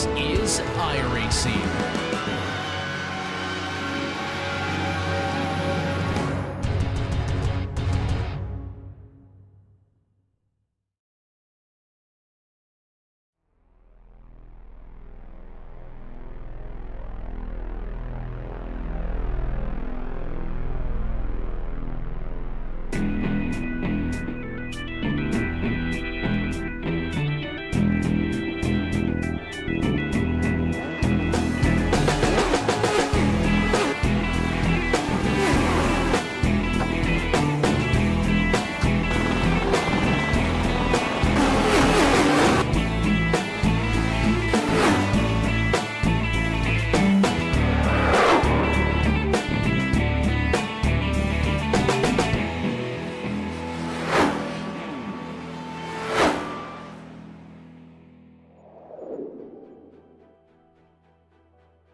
This is iRacing.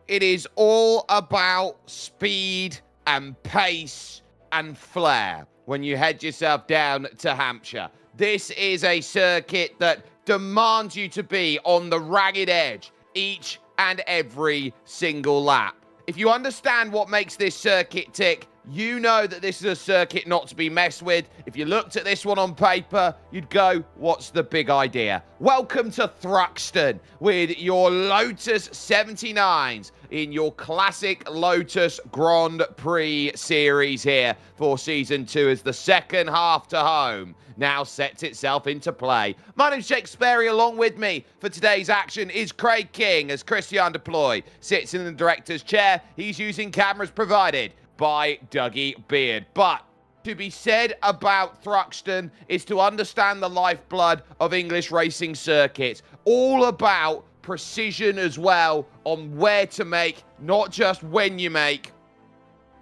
It is all about speed and pace and flair when you head yourself down to Hampshire. This is a circuit that demands you to be on the ragged edge each and every single lap. If you understand what makes this circuit tick, you know that this is a circuit not to be messed with. If you looked at this one on paper, you'd go, what's the big idea? Welcome to Thruxton with your Lotus 79s in your classic Lotus Grand Prix series here for Season 2 as the second half to home now sets itself into play. My name's Shakespeare. Along with me for today's action is Craig King as Christian Deploy sits in the director's chair. He's using cameras provided by Dougie Beard. But to be said about Thruxton is to understand the lifeblood of English racing circuits. All about precision as well on where to make, not just when you make.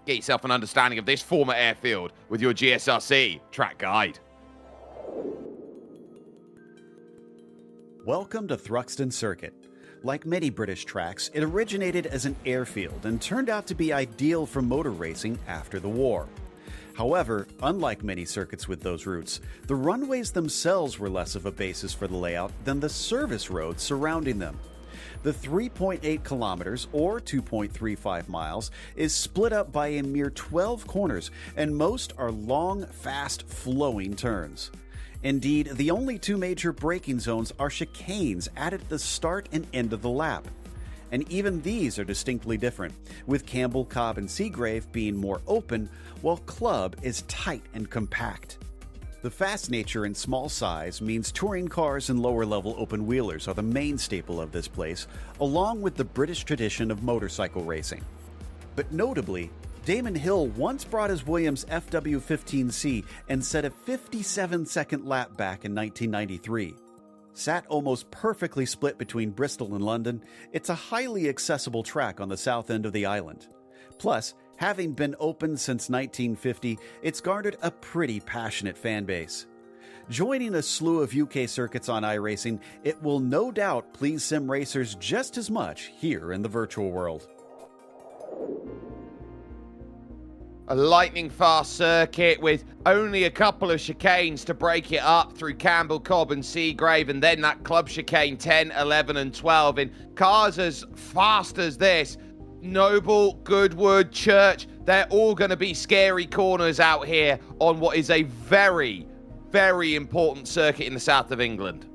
Get yourself an understanding of this former airfield with your GSRC track guide. Welcome to Thruxton Circuit. Like many British tracks, it originated as an airfield and turned out to be ideal for motor racing after the war. However, unlike many circuits with those roots, the runways themselves were less of a basis for the layout than the service roads surrounding them. The 3.8 kilometers, or 2.35 miles, is split up by a mere 12 corners, and most are long, fast, flowing turns. Indeed, the only two major braking zones are chicanes added at the start and end of the lap. And even these are distinctly different, with Campbell, Cobb, and Seagrave being more open, while Club is tight and compact. The fast nature and small size means touring cars and lower-level open-wheelers are the main staple of this place, along with the British tradition of motorcycle racing. But notably, Damon Hill once brought his Williams FW15C and set a 57-second lap back in 1993. Sat almost perfectly split between Bristol and London, it's a highly accessible track on the south end of the island. Plus, having been open since 1950, it's garnered a pretty passionate fan base. Joining a slew of UK circuits on iRacing, it will no doubt please sim racers just as much here in the virtual world. A lightning fast circuit with only a couple of chicanes to break it up through Campbell, Cobb and Seagrave, and then that club chicane 10, 11 and 12 in cars as fast as this. Noble, Goodwood, Church, they're all going to be scary corners out here on what is a very, very important circuit in the south of England.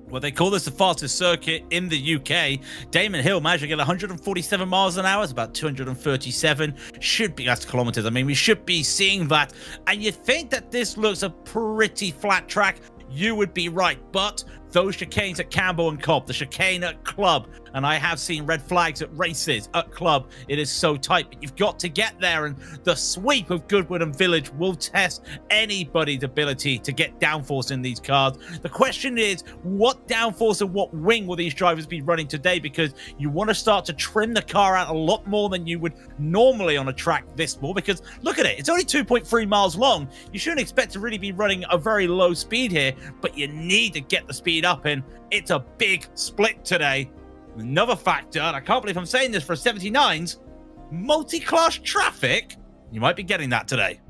Well, they call this the fastest circuit in the UK. Damon Hill managed to get 147 miles an hour. It's about 237. Should be, that's kilometers. I mean, we should be seeing that. And you think that this looks a pretty flat track. You would be right. But those chicanes at Campbell and Cobb, the chicane at Club, and I have seen red flags at races at Club. It is so tight, but you've got to get there, and the sweep of Goodwood and Village will test anybody's ability to get downforce in these cars. The question is, what downforce and what wing will these drivers be running today? Because you want to start to trim the car out a lot more than you would normally on a track this small, because look at it, it's only 2.3 miles long. You shouldn't expect to really be running a very low speed here, but you need to get the speed up, and it's a big split today. Another factor, and I can't believe I'm saying this for 79s, multi-class traffic. You might be getting that today.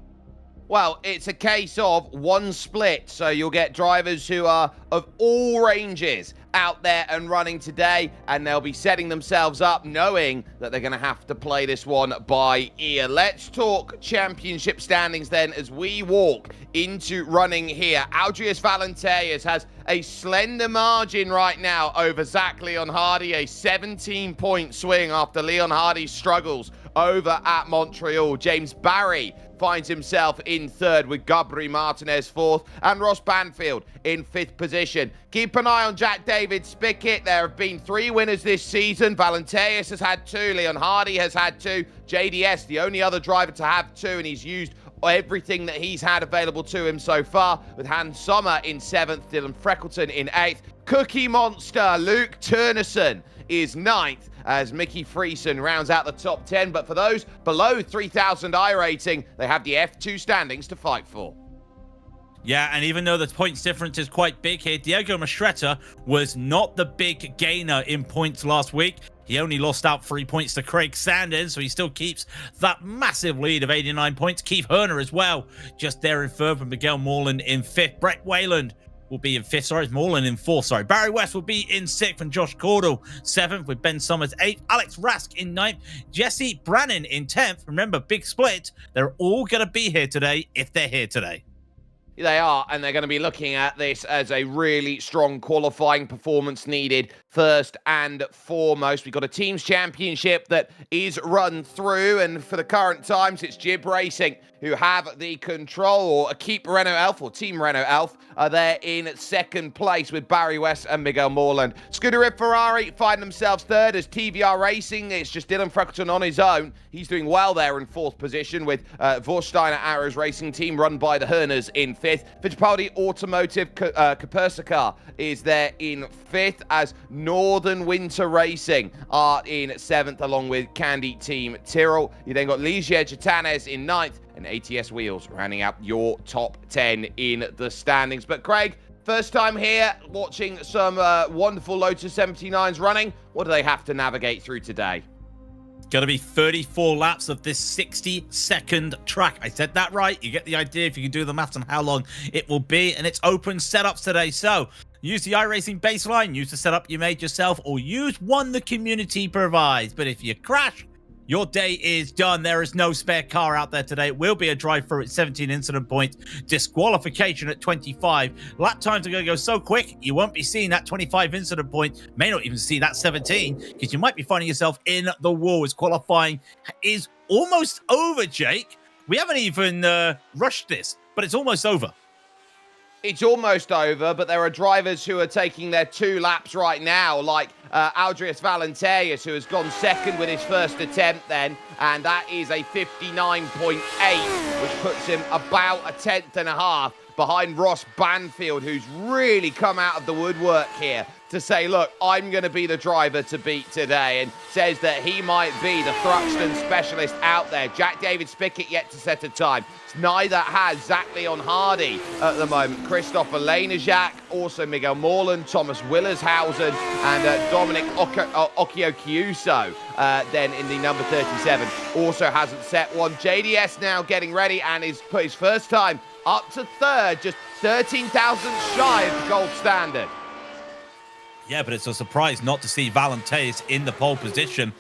Well, it's a case of one split, so you'll get drivers who are of all ranges out there and running today, and they'll be setting themselves up knowing that they're going to have to play this one by ear. Let's talk championship standings then as we walk into running here. Aldrius Valenteas has a slender margin right now over Zach Leon Hardy, a 17-point swing after Leon Hardy's struggles over at Montreal. James Barry finds himself in third with Gabri Martinez fourth and Ross Banfield in fifth position. Keep an eye on Jack David Spickett. There have been 3 winners this season. Valenteas has had 2. Leon Hardy has had 2. JDS, the only other driver to have 2, and he's used everything that he's had available to him so far, with Hans Sommer in 7th, Dylan Freckleton in 8th. Cookie Monster Luke Turnerson is 9th as Mickey Friesen rounds out the top 10. But for those below 3,000 iRating, they have the F2 standings to fight for. Yeah, and even though the points difference is quite big here, Diego Mastretta was not the big gainer in points last week. He only lost out 3 points to Craig Sanders, so he still keeps that massive lead of 89 points. Keith Herner as well, just there in third, with Miguel Morland in 5th. Brett Wayland will be in 5th, sorry, Morland in 4th, sorry. Barry West will be in 6th, and Josh Cordell 7th, with Ben Summers 8th. Alex Rask in 9th. Jesse Brannon in 10th. Remember, big split. They're all going to be here today if they're here today. They are, and they're going to be looking at this as a really strong qualifying performance needed first and foremost. We've got a team's championship that is run through, and for the current times, it's Jib Racing who have the control, or Keep Renault Elf, or Team Renault Elf, are there in 2nd place with Barry West and Miguel Morland. Scooter Rib Ferrari find themselves 3rd as TVR Racing. It's just Dylan Freckleton on his own. He's doing well there in 4th position, with Vorsteiner Arrows Racing Team run by the Herners in 5th. Fittipaldi Automotive Kapersicar is there in 5th, as Northern Winter Racing are in 7th, along with Candy Team Tyrrell. You then got Ligier Chitanes in 9th, and ATS Wheels rounding out your top 10 in the standings. But Craig, first time here watching some wonderful Lotus 79s running. What do they have to navigate through today? Going to be 34 laps of this 60-second track. I said that right. You get the idea if you can do the maths on how long it will be. And it's open setups today. So use the iRacing baseline, use the setup you made yourself, or use one the community provides. But if you crash, your day is done. There is no spare car out there today. It will be a drive-through at 17 incident points. Disqualification at 25. Lap times are going to go so quick, you won't be seeing that 25 incident point. May not even see that 17, because you might be finding yourself in the wall as qualifying is almost over, Jake. We haven't even rushed this, but it's almost over. It's almost over, but there are drivers who are taking their 2 laps right now, like Aldrius Valenteas, who has gone 2nd with his first attempt then, and that is a 59.8, which puts him about a 10th and a half behind Ross Banfield, who's really come out of the woodwork here to say, look, I'm going to be the driver to beat today, and says that he might be the Thruxton specialist out there. Jack David Spickett yet to set a time. Neither has Zach Leon Hardy at the moment. Christopher Lanejak, also Miguel Morland, Thomas Willershausen, and Dominic Okiokiuso, then in the number 37, also hasn't set one. JDS now getting ready and is put his first time up to 3rd, just 13,000 shy of the gold standard. Yeah, but it's a surprise not to see Valenteas in the pole position.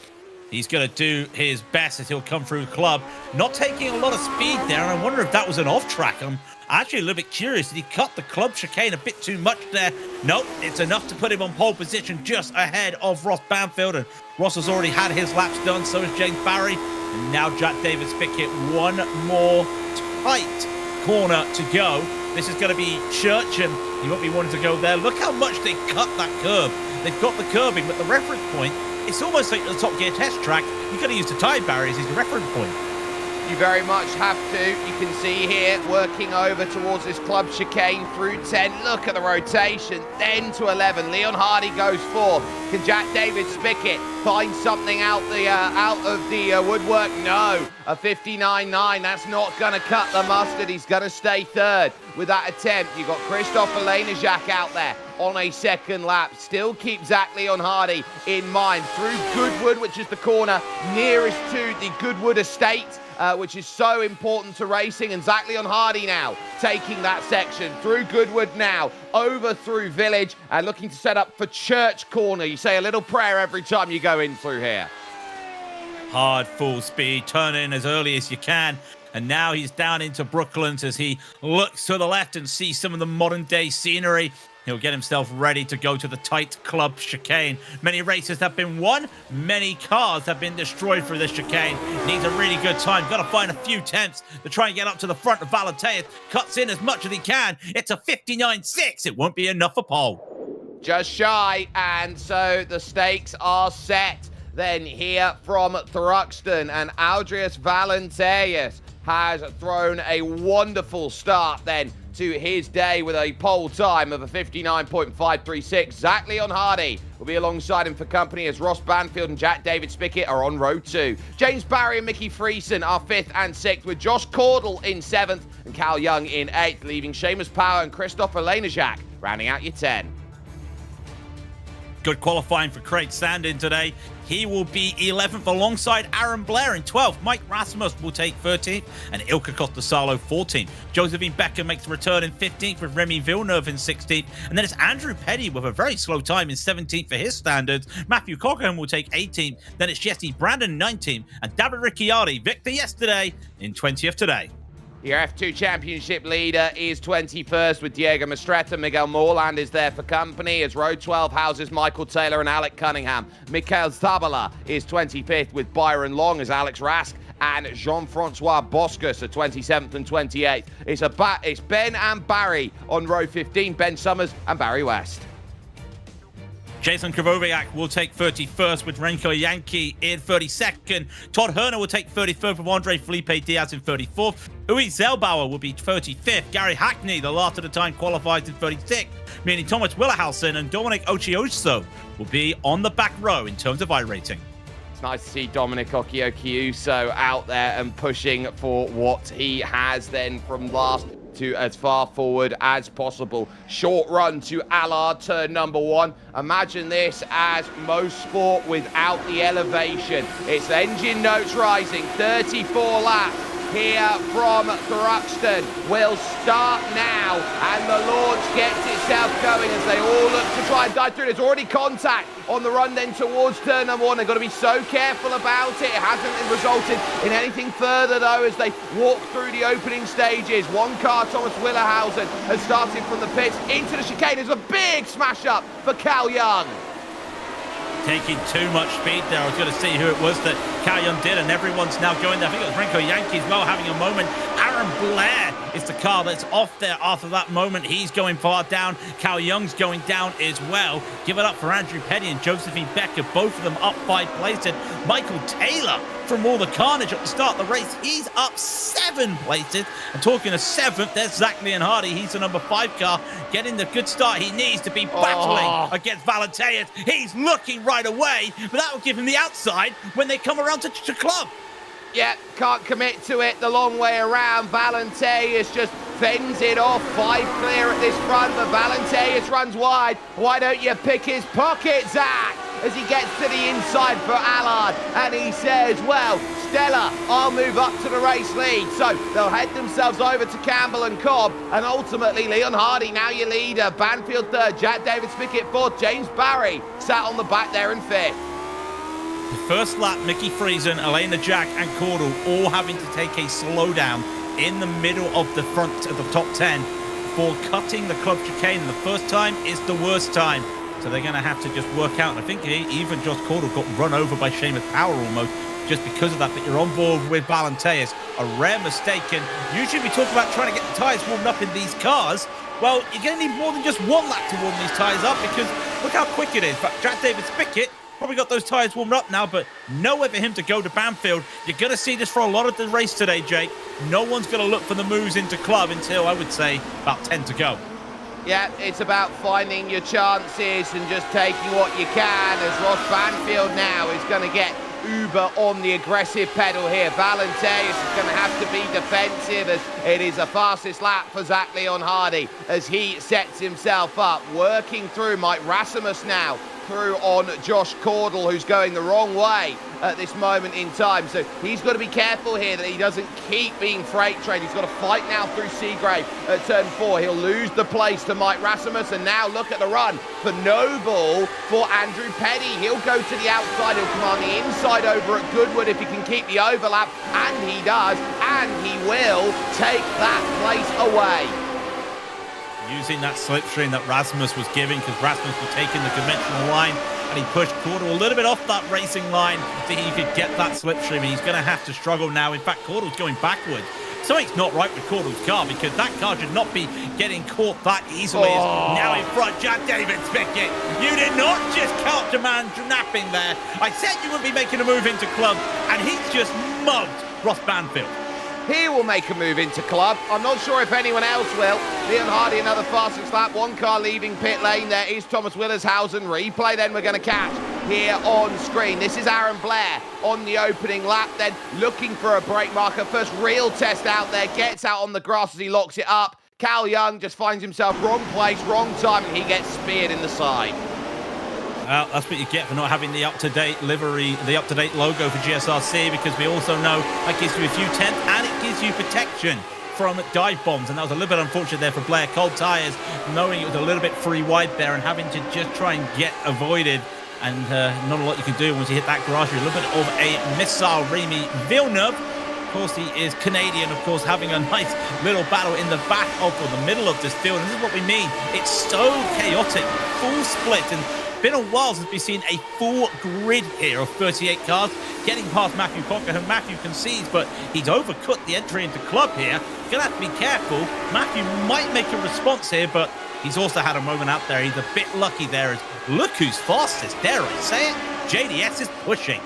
He's going to do his best as he'll come through the club. Not taking a lot of speed there, and I wonder if that was an off-track. I'm actually a little bit curious. Did he cut the club chicane a bit too much there? Nope, it's enough to put him on pole position just ahead of Ross Banfield. And Ross has already had his laps done, so has James Barry. And now Jack David Spickett, one more tight corner to go. This is going to be Church, and he won't be wanting to go there. Look how much they cut that curb. They've got the curbing, but the reference point, it's almost like the Top Gear test track. You've got to use the tire barriers as the reference point. You very much have to. You can see here, working over towards this club chicane through 10. Look at the rotation. Then to 11. Leon Hardy goes 4. Can Jack David Spickett find something out of the woodwork? No. A 59.9. That's not going to cut the mustard. He's going to stay 3rd with that attempt. You've got Christopher Lanejak out there on a 2nd lap. Still keep Zach Leon Hardy in mind through Goodwood, which is the corner nearest to the Goodwood estate. which is so important to racing. And Zach Leon Hardy now taking that section through Goodwood now, over through Village, and looking to set up for Church Corner. You say a little prayer every time you go in through here. Hard full speed, turn in as early as you can. And now he's down into Brooklands as he looks to the left and sees some of the modern day scenery. He'll get himself ready to go to the tight club chicane. Many races have been won. Many cars have been destroyed through this chicane. Needs a really good time. Got to find a few tenths to try and get up to the front of Valenteus. Cuts in as much as he can. It's a 59.6. It won't be enough for pole. Just shy, and so the stakes are set. Then here from Thruxton, and Aldrius Valenteus has thrown a wonderful start then to his day with a pole time of a 59.536. Zach Leon Hardy will be alongside him for company as Ross Banfield and Jack David Spickett are on row 2. James Barry and Mickey Friesen are 5th and 6th, with Josh Cordell in 7th and Cal Young in 8th, leaving Seamus Power and Christopher Lenajak rounding out your 10. Good qualifying for Craig Sandin today. He will be 11th alongside Aaron Blair in 12th. Mike Rasmus will take 13th and Ilka Costasalo 14th. Josephine Becker makes a return in 15th with Remy Villeneuve in 16th. And then it's Andrew Petty with a very slow time in 17th for his standards. Matthew Cochrane will take 18th. Then it's Jesse Brandon 19th. And David Ricciardi, victor yesterday, in 20th today. Your F2 Championship leader is 21st with Diego Mastretta. Miguel Morland is there for company as row 12 houses Michael Taylor and Alec Cunningham. Mikhail Zabala is 25th with Byron Long as Alex Rask and Jean-Francois Boscus are 27th and 28th. It's Ben and Barry on row 15, Ben Summers and Barry West. Jason Kravoviak will take 31st with Renko Yankee in 32nd. Todd Herner will take 33rd with Andre Felipe Diaz in 34th. Uwe Zellbauer will be 35th. Gary Hackney, the last of the time, qualifies in 36th. Meaning Thomas Willerhausen and Dominic Ochioso will be on the back row in terms of iRating. It's nice to see Dominic Ochioso out there and pushing for what he has then from last to as far forward as possible. Short run to Allard, turn number 1. Imagine this as motorsport without the elevation. It's engine notes rising, 34 laps here from Thruxton will start now, and the launch gets itself going as they all look to try and dive through. There's already contact on the run then towards turn number 1. They've got to be so careful about it. It hasn't resulted in anything further though as they walk through the opening stages. One car, Thomas Willerhausen, has started from the pits into the chicane. There's a big smash up for Cal Young. Taking too much speed there. I was going to see who it was that Cal Young did, and everyone's now going there. I think it was Renko Yankee as well having a moment. Aaron Blair is the car that's off there after that moment. He's going far down. Cal Young's going down as well. Give it up for Andrew Petty and Josephine Becker, both of them up 5 places. Michael Taylor, from all the carnage at the start of the race, he's up 7 places. And talking of 7th, there's Zach Leon Hardy. He's the number 5 car, getting the good start he needs to be battling against Valenteus. He's looking right away, but that will give him the outside when they come around to club. Yeah, can't commit to it the long way around. Valenteus just fends it off. 5 clear at this front, but Valenteus runs wide. Why don't you pick his pocket, Zach? As he gets to the inside for Allard, and he says, well, Stella, I'll move up to the race lead. So they'll head themselves over to Campbell and Cobb, and ultimately Leon Hardy, now your leader. Banfield 3rd, Jack David Spickett 4th, James Barry sat on the back there in 5th. The first lap, Mickey Friesen, Elena Jack and Cordell all having to take a slowdown in the middle of the front of the top 10 for cutting the club chicane. The first time is the worst time. So they're going to have to just work out. And I think even Josh Cordell got run over by Seamus Power almost just because of that. But you're on board with Valenteus. A rare mistake. And usually we talk about trying to get the tyres warmed up in these cars. Well, you're going to need more than just 1 lap to warm these tyres up because look how quick it is. But Jack David Spickett probably got those tyres warmed up now, but nowhere for him to go to Banfield. You're going to see this for a lot of the race today, Jake. No one's going to look for the moves into club until, I would say, about 10 to go. Yeah, it's about finding your chances and just taking what you can, as Ross Banfield now is going to get uber on the aggressive pedal here. Valenteus is going to have to be defensive as it is a fastest lap for Zach Leon Hardy as he sets himself up. Working through Mike Rasmus now through on Josh Cordell, who's going the wrong way at this moment in time. So he's got to be careful here that he doesn't keep being freight trained. He's got to fight now through Seagrave at turn 4. He'll lose the place to Mike Rasmus, and now look at the run for Noble for Andrew Petty. He'll go to the outside. He'll come on the inside over at Goodwood if he can keep the overlap, and he does, and he will take that place away. Using that slipstream that Rasmus was giving, because Rasmus was taking the conventional line, and he pushed Caudle a little bit off that racing line so he could get that slipstream, and he's going to have to struggle now. In fact, Caudle's going backward. Something's not right with Caudle's car, because that car should not be getting caught that easily. It's now in front, Jack David Spickett. You did not just catch a man napping there. I said you would be making a move into club, and he's just mugged Ross Banfield. He will make a move into club. I'm not sure if anyone else will. Leon Hardy, another fastest lap. One car leaving pit lane. There is Thomas Willershausen. Replay then we're going to catch here on screen. This is Aaron Blair on the opening lap, then looking for a brake marker. First real test out there. Gets out on the grass as he locks it up. Cal Young just finds himself wrong place, wrong time, and he gets speared in the side. Well, that's what you get for not having the up-to-date livery, the up-to-date logo for GSRC, because we also know that gives you a few tenths and it gives you protection from dive bombs. And that was a little bit unfortunate there for Blair. Cold tyres, knowing it was a little bit free wide there and having to just try and get avoided. And not a lot you can do once you hit that grass. You're a little bit of a missile. Remy Villeneuve, of course, he is Canadian, of course, having a nice little battle in the back of or the middle of this field. And this is what we mean. It's so chaotic, full split, and been a while since we've seen a full grid here of 38 cars getting past Matthew Cocker, who Matthew concedes, but he's overcut the entry into club here. Gonna have to be careful. Matthew might make a response here, but he's also had a moment out there. He's a bit lucky there. As look who's fastest, dare I say it? JDS is pushing.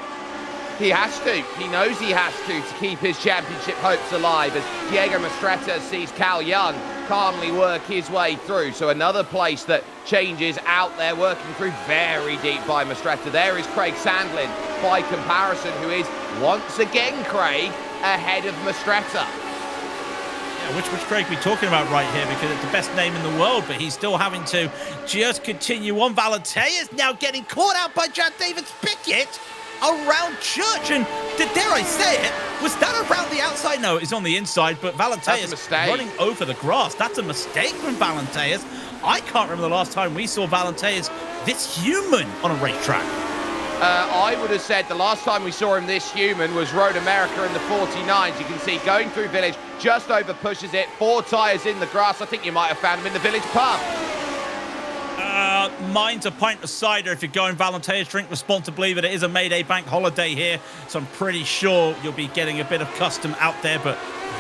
He has to. He knows he has to keep his championship hopes alive, as Diego Mastretta sees Cal Young calmly work his way through. So another place that changes out there, working through very deep by Mastretta. There is Craig Sandlin by comparison, who is once again, Craig, ahead of Mastretta. Yeah, which Craig we talking about right here, because it's the best name in the world, but he's still having to just continue on. Valentea is now getting caught out by Jack David Spickett around Church, and dare I say it, was that around the outside? No, it's on the inside, but Valentea's running over the grass. That's a mistake from Valentea's. I can't remember the last time we saw Valentea's this human on a racetrack. I would have said the last time we saw him this human was Road America in the 49s. You can see going through Village, just over pushes it, 4 tyres in the grass. I think you might have found him in the Village pub. Mine's a pint of cider if you're going Valentea's. Drink responsibly, but it is a Mayday bank holiday here, so I'm pretty sure you'll be getting a bit of custom out there, but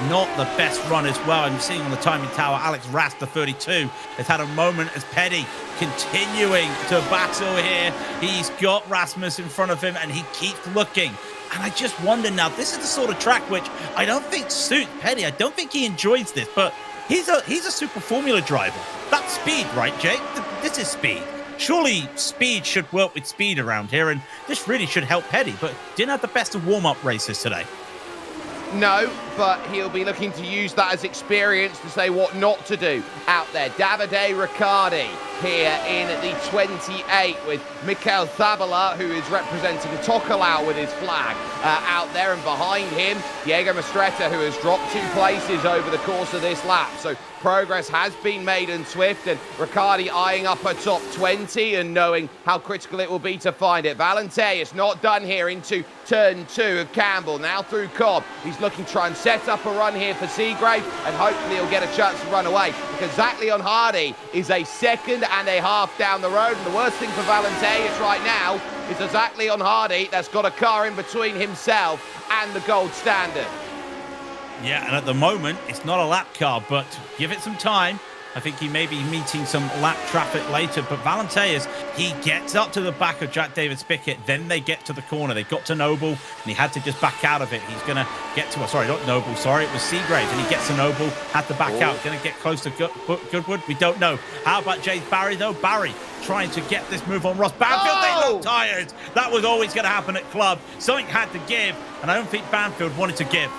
not the best run as well. I'm seeing on the timing tower, Alex Rast, the 32, has had a moment as Petty continuing to battle here. He's got Rasmus in front of him, and he keeps looking. And I just wonder now, this is the sort of track which I don't think suits Petty. I don't think he enjoys this, but he's a super formula driver. That's speed, right, Jake? This is speed. Surely speed should work with speed around here, and this really should help Petty, but didn't have the best of warm-up races today. No, but he'll be looking to use that as experience to say what not to do out there. Davide Riccardi here in the 28 with Mikael Thabala, who is representing Tokelau with his flag out there, and behind him, Diego Mastretta, who has dropped 2 places over the course of this lap. So progress has been made in Swift, and Riccardi eyeing up a top 20 and knowing how critical it will be to find it. Valenteus not done here into turn 2 of Campbell, now through Cobb. He's looking to try and set up a run here for Seagrave, and hopefully he'll get a chance to run away, because Zach Leon Hardy is a second and a half down the road, and the worst thing for Valenteus right now is a Zach Leon Hardy that's got a car in between himself and the gold standard. Yeah, and at the moment, it's not a lap car, but give it some time. I think he may be meeting some lap traffic later, but Valenteus, he gets up to the back of Jack David Spickett, then they get to the corner. They got to Noble, and he had to just back out of it. He's going to get to, sorry, not Noble, sorry, it was Seagrave, and he gets to Noble, had to back out. Going to get close to Goodwood? We don't know. How about James Barry, though? Barry trying to get this move on Ross Banfield. They look tired. That was always going to happen at club. Something had to give, and I don't think Banfield wanted to give.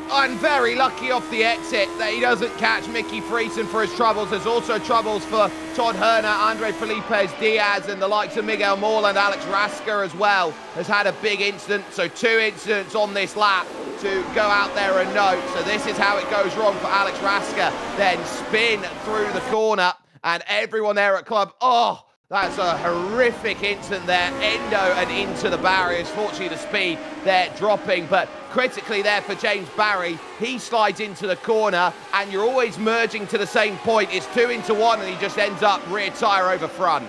And very lucky off the exit that he doesn't catch Mickey Friesen for his troubles. There's also troubles for Todd Herner, Andre Felipe Diaz, and the likes of Miguel Morland. Alex Raska as well has had a big incident. So 2 incidents on this lap to go out there and note. So this is how it goes wrong for Alex Raska. Then spin through the corner, and everyone there at club, oh, that's a horrific incident there. Endo and into the barriers. Fortunately, the speed there dropping, but critically there for James Barry. He slides into the corner, and you're always merging to the same point. It's 2 into 1, and he just ends up rear tyre over front.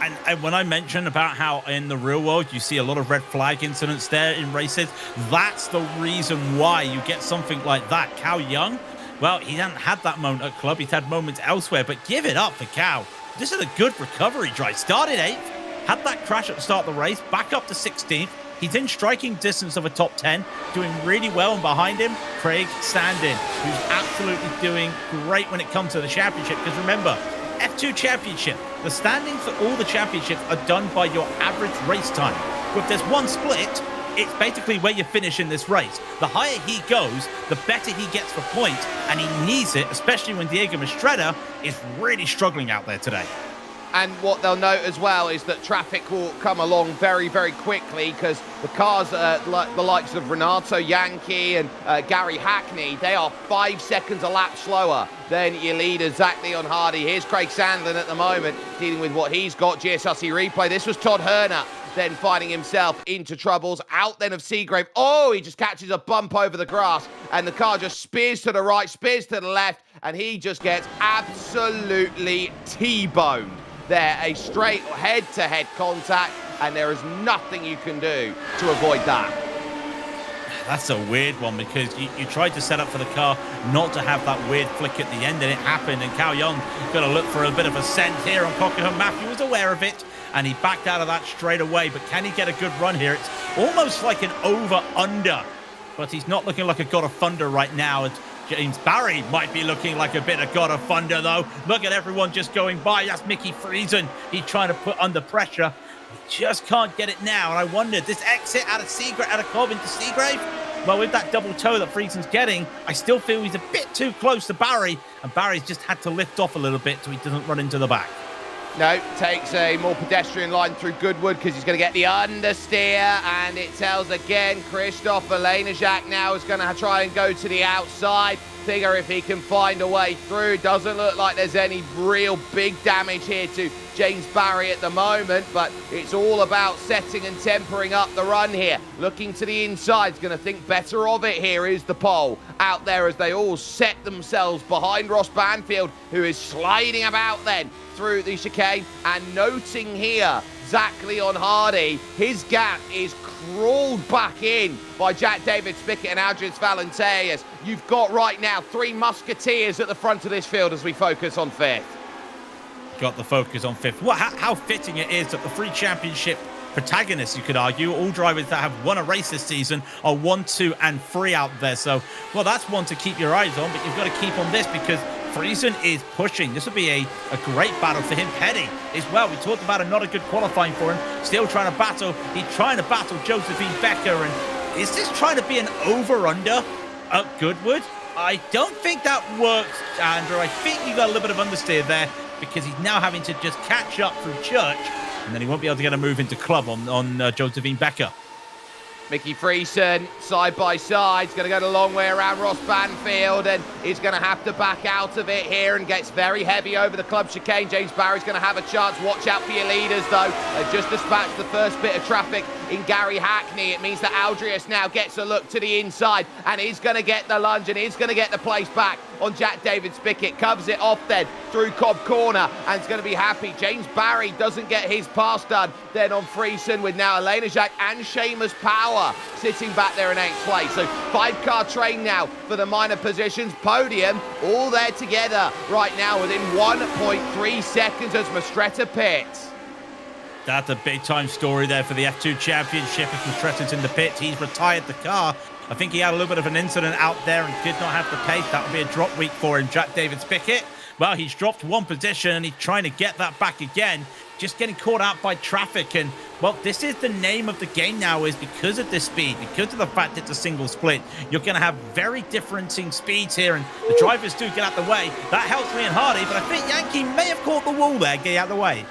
And when I mentioned about how in the real world you see a lot of red flag incidents there in races, that's the reason why you get something like that. Cal Young, well, he hasn't had that moment at club. He's had moments elsewhere, but give it up for Cal. This is a good recovery drive. Started 8th, had that crash at the start of the race, back up to 16th. He's in striking distance of a top 10, doing really well. And behind him, Craig Sandin, who's absolutely doing great when it comes to the championship. Because remember, F2 championship, the standings for all the championships are done by your average race time. If there's one split, it's basically where you finish in this race. The higher he goes, the better he gets for points, and he needs it, especially when Diego Mistretta is really struggling out there today. And what they'll note as well is that traffic will come along very, very quickly, because the cars, like the likes of Renato Yankee and Gary Hackney, they are 5 seconds a lap slower than your leader, Zach Leon Hardy. Here's Craig Sandlin at the moment, dealing with what he's got. GSRC replay. This was Todd Herner, then finding himself into troubles. Out then of Seagrave. Oh, he just catches a bump over the grass, and the car just spears to the right, spears to the left, and he just gets absolutely T-boned. There, a straight head-to-head contact, and there is nothing you can do to avoid that. That's a weird one, because you tried to set up for the car not to have that weird flick at the end, and it happened, and Cal Young got to look for a bit of a scent here on Cockerham. Matthew was aware of it, and he backed out of that straight away, but can he get a good run here? It's almost like an over-under, but he's not looking like a God of Thunder right now. James Barry might be looking like a bit of God of Thunder, though. Look at everyone just going by. That's Mickey Friesen. He's trying to put under pressure. He just can't get it now. And I wondered, this exit out of Seagrave, out of Cobb into Seagrave, well, with that double toe that Friesen's getting, I still feel he's a bit too close to Barry. And Barry's just had to lift off a little bit so he doesn't run into the back. No, takes a more pedestrian line through Goodwood because he's going to get the understeer, and it tells again Christophe Lenajak now is going to try and go to the outside. Figure if he can find a way through. Doesn't look like there's any real big damage here to James Barry at the moment, but it's all about setting and tempering up the run here. Looking to the inside, going to think better of it here is the pole out there as they all set themselves behind Ross Banfield, who is sliding about then through the chicane. And noting here, Zach Leon Hardy, his gap is crawled back in by Jack David Spickett and Aldris Valenteas. You've got right now 3 musketeers at the front of this field as we focus on 5th. Got the focus on 5th. Well, how fitting it is that the 3 championship protagonists, you could argue, all drivers that have won a race this season are 1, 2, and 3 out there. So, well, that's one to keep your eyes on, but you've got to keep on this because Friesen is pushing. This will be a great battle for him. Petty as well. We talked about not a good qualifying for him. Still trying to battle. He's trying to battle Josephine Becker. And is this trying to be an over-under at Goodwood? I don't think that works, Andrew. I think you got a little bit of understeer there because he's now having to just catch up through Church, and then he won't be able to get a move into club on Josephine Becker. Mickey Friesen, side by side, is going to go the long way around Ross Banfield, and he's going to have to back out of it here and gets very heavy over the club chicane. James Barry's going to have a chance. Watch out for your leaders, though. They've just dispatched the first bit of traffic in Gary Hackney. It means that Aldrius now gets a look to the inside, and he's going to get the lunge, and he's going to get the place back on Jack David Spickett. Covers it off then through Cobb Corner, and is going to be happy. James Barry doesn't get his pass done then on Friesen, with now Elena Jacques and Seamus Power sitting back there in 8th place. So 5-car train now for the minor positions. Podium all there together right now within 1.3 seconds as Mistretta pits. That's a big-time story there for the F2 Championship. If Mistretta's in the pits, he's retired the car. I think he had a little bit of an incident out there and did not have the pace. That would be a drop week for him, Jack David Spickett. Well, he's dropped 1 position and he's trying to get that back again. just getting caught out by traffic. And, well, this is the name of the game now, is because of the speed, because of the fact it's a single split, you're going to have very differing speeds here, and the drivers do get out the way. That helps Liam Hardy, but I think Yankee may have caught the wall there, getting out the way.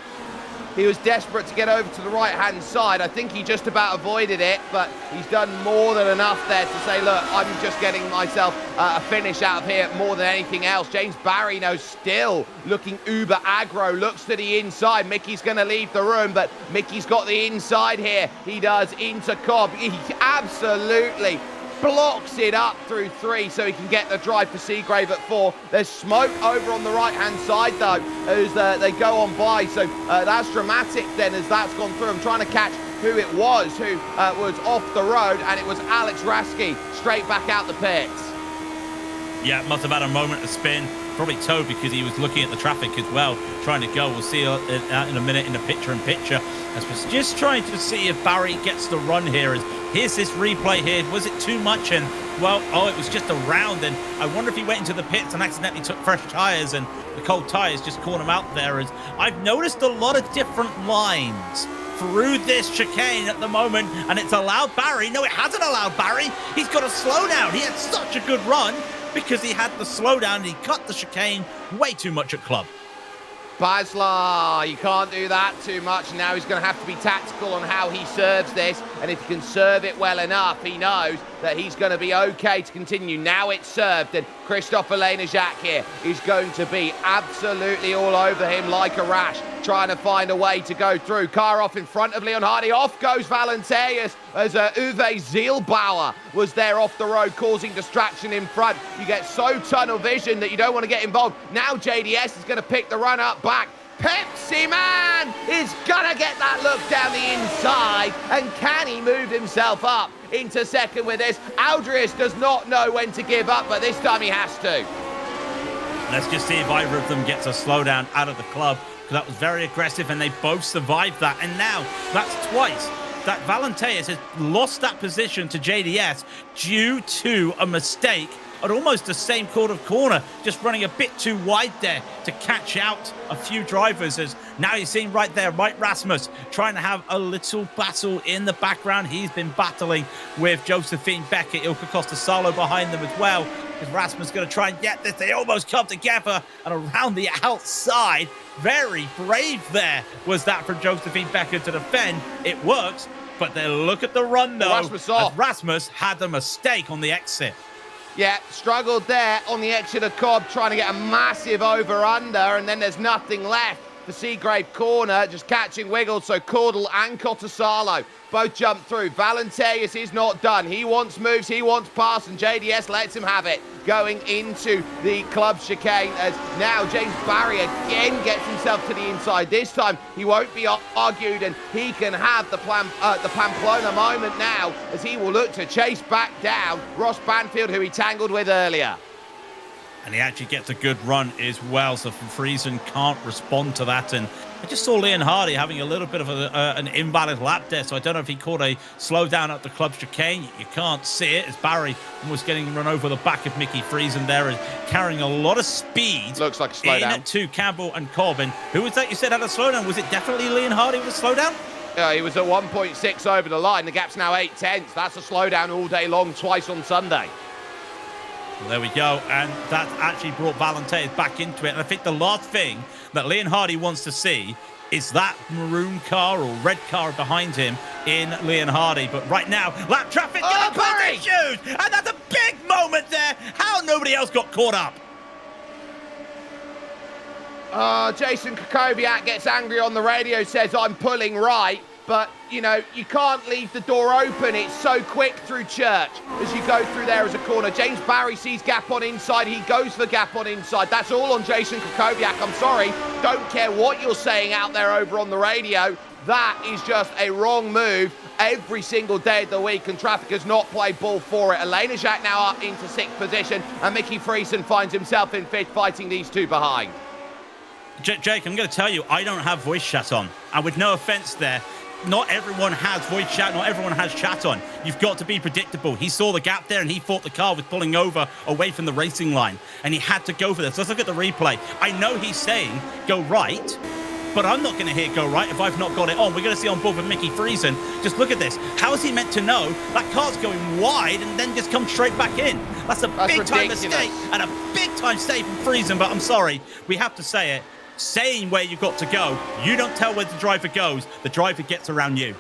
He was desperate to get over to the right-hand side. I think he just about avoided it, but he's done more than enough there to say, look, I'm just getting myself a finish out of here more than anything else. James Barry, still looking uber aggro, looks to the inside. Mickey's going to leave the room, but Mickey's got the inside here. He does into Cobb. He absolutely blocks it up through 3 so he can get the drive for Seagrave at 4. There's smoke over on the right-hand side, though, as they go on by. So that's dramatic then as that's gone through. I'm trying to catch who it was who was off the road, and it was Alex Rasky straight back out the pits. Yeah, must have had a moment of spin. Probably towed because he was looking at the traffic as well, trying to go. We'll see in a minute in the picture-in-picture. I was just trying to see if Barry gets the run here. Here's this replay here. Was it too much? And, well, it was just a round. And I wonder if he went into the pits and accidentally took fresh tyres, and the cold tyres just caught him out there. As I've noticed a lot of different lines through this chicane at the moment, and it's allowed Barry. No, it hasn't allowed Barry. He's got a slowdown. He had such a good run because he had the slowdown and he cut the chicane way too much at club. Basler, you can't do that too much. Now he's going to have to be tactical on how he serves this, and if he can serve it well enough, he knows that he's going to be okay to continue. Now it's served, and Christopher Lenajak here is going to be absolutely all over him like a rash, trying to find a way to go through. Car off in front of Leon Hardy. Off goes Valenteus as Uwe Zielbauer was there off the road, causing distraction in front. You get so tunnel vision that you don't want to get involved. Now JDS is going to pick the run up back. Pepsi Man is going to get that look down the inside. And can he move himself up into second with this? Aldris does not know when to give up, but this time he has to. Let's just see if either of them gets a slowdown out of the club, because that was very aggressive and they both survived that. And now that's twice that Valenteus has lost that position to JDS due to a mistake at almost the same corner, just running a bit too wide there to catch out a few drivers. As now you're seeing right there, Mike Rasmus trying to have a little battle in the background. He's been battling with Josephine Beckett, Ilka Costa-Salo behind them as well, because Rasmus going to try and get this. They almost come together, and around the outside, very brave there was that from Josephine Beckett to defend. It works, but then look at the run though, as Rasmus had a mistake on the exit. Yeah, struggled there on the exit of Cobb, trying to get a massive over-under, and then there's nothing left for Seagrave corner, just catching Wiggles, so Cordell and Cotasalo both jump through. Valenteus is not done. He wants moves, he wants pass, and JDS lets him have it. Going into the club chicane as now James Barry again gets himself to the inside. This time he won't be argued, and he can have the Pamplona moment now as he will look to chase back down Ross Banfield, who he tangled with earlier. And he actually gets a good run as well, so Friesen can't respond to that. And I just saw Leon Hardy having a little bit of an invalid lap there, so I don't know if he caught a slowdown at the club chicane. You can't see it as Barry was getting run over the back of Mickey Friesen there and carrying a lot of speed. Looks like a slowdown. Into Campbell and Corbin. Who was that you said had a slowdown? Was it definitely Leon Hardy with a slowdown? He was at 1.6 over the line. The gap's now 0.8. That's a slowdown all day long, twice on Sunday. Well, there we go, and that actually brought Valenteus back into it. And I think the last thing that Leon Hardy wants to see is that maroon car or red car behind him in Leon Hardy. But right now, lap traffic gonna put his shoes, and that's a big moment there. How nobody else got caught up. Jason Kukoviak gets angry on the radio, says, I'm pulling right. But, you can't leave the door open. It's so quick through Church as you go through there as a corner. James Barry sees gap on inside. He goes for gap on inside. That's all on Jason Kukoviak. I'm sorry. Don't care what you're saying out there over on the radio. That is just a wrong move every single day of the week, and traffic has not played ball for it. Elena Jack now up into 6th position, and Mickey Friesen finds himself in 5th, fighting these two behind. Jake, I'm going to tell you, I don't have voice chat on. And with no offense there, not everyone has voice chat, not everyone has chat on. You've got to be predictable. He saw the gap there and he thought the car was pulling over away from the racing line, and he had to go for this. Let's look at the replay. I know he's saying go right, but I'm not going to hear go right if I've not got it on. We're going to see on board with Mickey Friesen. Just look at this. How is he meant to know that car's going wide and then just come straight back in? That's big-time mistake and a big-time save from Friesen, but I'm sorry. We have to say it. Saying where you've got to go, you don't tell where the driver goes. The driver gets around you.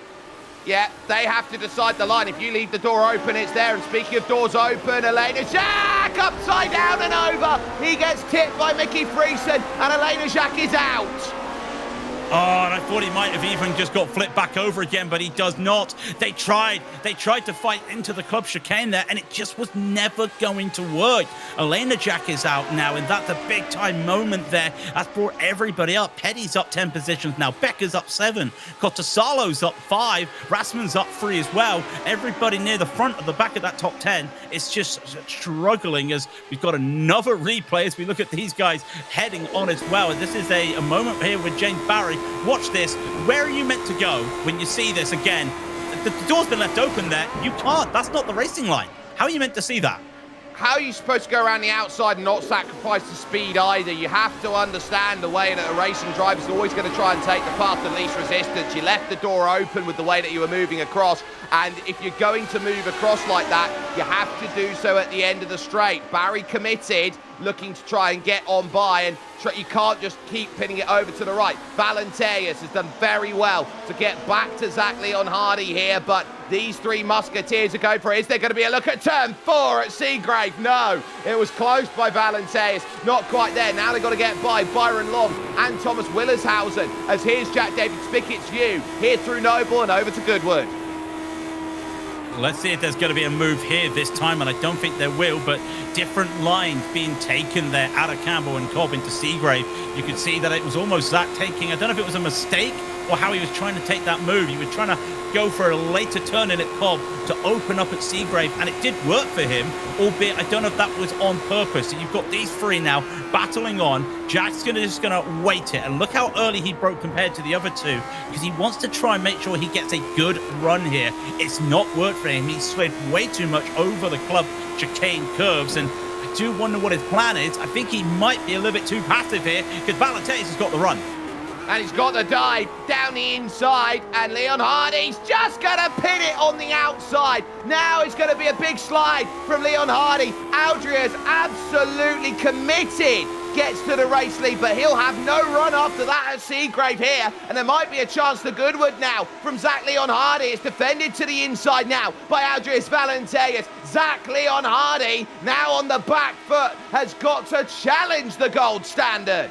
Yeah, they have to decide the line. If you leave the door open, it's there. And speaking of doors open, Elena Jack upside down and over. He gets tipped by Mickey Friesen, and Elena Jack is out. Oh, and I thought he might have even just got flipped back over again, but he does not. They tried to fight into the club chicane there, and it just was never going to work. Elena Jack is out now, and that's a big-time moment there. That's brought everybody up. Petty's up 10 positions now. Becker's up 7. Cotasalo's up 5. Rassman's up 3 as well. Everybody near the front of the back of that top 10 is just struggling as we've got another replay as we look at these guys heading on as well. And this is a moment here with James Barry. Watch this. Where are you meant to go when you see this again? The door's been left open there. You can't. That's not the racing line. How are you meant to see that? How are you supposed to go around the outside and not sacrifice the speed either? You have to understand the way that a racing driver is always going to try and take the path of least resistance. You left the door open with the way that you were moving across, and if you're going to move across like that, you have to do so at the end of the straight. Barry committed, looking to try and get on by, and you can't just keep pinning it over to the right. Valenteus has done very well to get back to Zach Leon Hardy here, but these three musketeers are going for it. Is there going to be a look at turn 4 at Seagrave? No, it was close by Valenteus. Not quite there. Now they've got to get by Byron Long and Thomas Willershausen, as here's Jack David Spickett's view here through Noble and over to Goodwood. Let's see if there's going to be a move here this time, and I don't think there will, but different lines being taken there out of Campbell and Cobb into Seagrave. You could see that it was almost Zach taking, I don't know if it was a mistake or how he was trying to take that move. He was trying to go for a later turn in at Cobb to open up at Seagrave, and it did work for him, albeit I don't know if that was on purpose. So you've got these three now battling on. Jack's just going to wait it, and look how early he broke compared to the other two, because he wants to try and make sure he gets a good run here. It's not worked for him. He slid way too much over the club chicane curves, and I do wonder what his plan is. I think he might be a little bit too passive here, because Valenteus has got the run. And he's got the dive down the inside, and Leon Hardy's just going to pin it on the outside. Now it's going to be a big slide from Leon Hardy. Aldria's absolutely committed, gets to the race lead, but he'll have no run after that at Seagrave here, and there might be a chance to Goodwood now from Zach Leon Hardy. It's defended to the inside now by Aldrias Valenteus. Zach Leon Hardy, now on the back foot, has got to challenge the gold standard.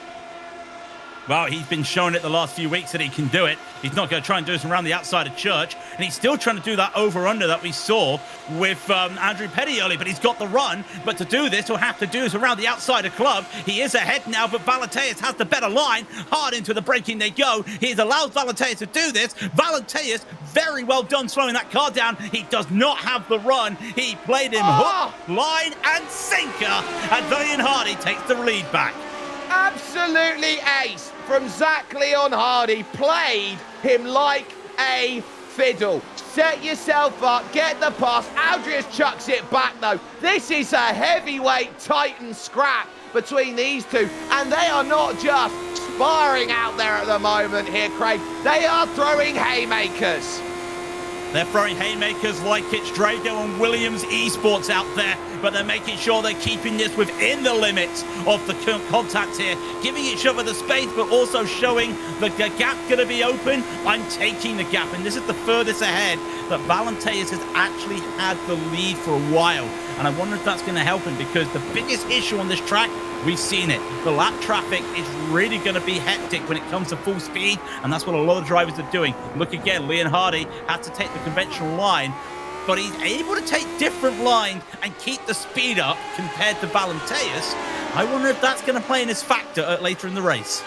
Well, he's been showing it the last few weeks that he can do it. He's not going to try and do this around the outside of Church, and he's still trying to do that over-under that we saw with Andrew Petty early, but he's got the run. But to do this, he'll have to do this around the outside of Club. He is ahead now, but Valenteus has the better line. Hard into the braking they go. He's allowed Valenteus to do this. Valenteus, very well done slowing that car down. He does not have the run. He played him hook, line, and sinker, and Leon Hardy takes the lead back. Absolutely ace from Zach Leon Hardy. Played him like a fiddle. Set yourself up, get the pass. Aldrias chucks it back though. This is a heavyweight Titan scrap between these two, and they are not just sparring out there at the moment here, Craig. They are throwing haymakers. They're throwing haymakers like it's Drago and Williams Esports out there, but they're making sure they're keeping this within the limits of the contact here, giving each other the space, but also showing the gap's going to be open. I'm taking the gap, and this is the furthest ahead that Valenteus has actually had the lead for a while, and I wonder if that's going to help him, because the biggest issue on this track, we've seen it. The lap traffic is really going to be hectic when it comes to full speed, and that's what a lot of drivers are doing. Look again, Leon Hardy has to take the conventional line, but he's able to take different lines and keep the speed up compared to Valenteus. I wonder if that's going to play in his factor later in the race.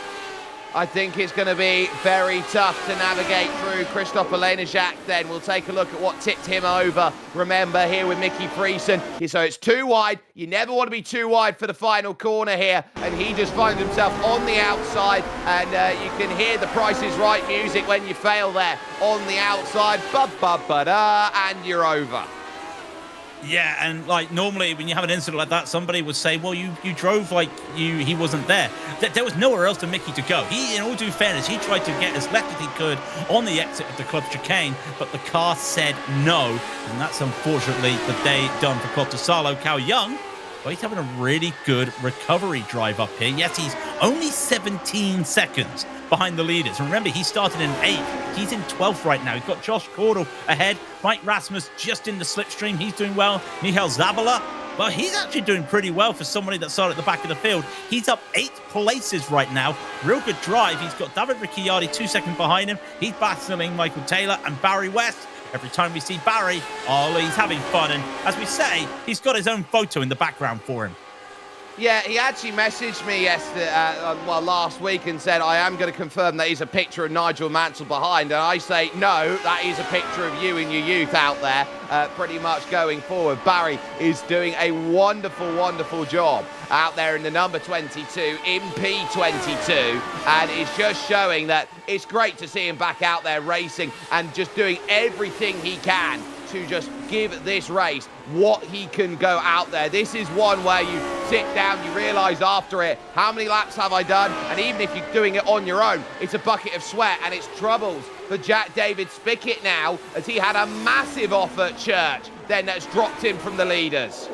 I think it's going to be very tough to navigate through Christophe Lenajak then. We'll take a look at what tipped him over. Remember, here with Mickey Friesen. So it's too wide. You never want to be too wide for the final corner here. And he just finds himself on the outside. And you can hear the Price is Right music when you fail there on the outside. Ba-ba-ba-da, and you're over. Yeah, and like normally when you have an incident like that, somebody would say, well, you drove like he wasn't there. There was nowhere else for Mickey to go. He, in all due fairness, he tried to get as left as he could on the exit of the club chicane, but the car said no. And that's unfortunately the day done for Quartararo. Cal Young, well, he's having a really good recovery drive up here. Yes, he's only 17 seconds behind the leaders. Remember, he started in 8th. He's in 12th right now. He's got Josh Cordell ahead. Mike Rasmus just in the slipstream. He's doing well. Michael Zabala, well, he's actually doing pretty well for somebody that started at the back of the field. He's up 8 places right now. Real good drive. He's got David Ricciardi 2 seconds behind him. He's battling Michael Taylor and Barry West. Every time we see Barry, oh, he's having fun. And as we say, he's got his own photo in the background for him. Yeah, he actually messaged me yesterday, last week and said, I am going to confirm that is a picture of Nigel Mansell behind. And I say, no, that is a picture of you in your youth out there, pretty much going forward. Barry is doing a wonderful, wonderful job out there in the number 22, in P22. And it's just showing that it's great to see him back out there racing and just doing everything he can to just give this race what he can go out there. This is one where you sit down, you realise after it, how many laps have I done? And even if you're doing it on your own, it's a bucket of sweat and it's troubles for Jack David Spickett now, as he had a massive off at Church, then that's dropped him from the leaders.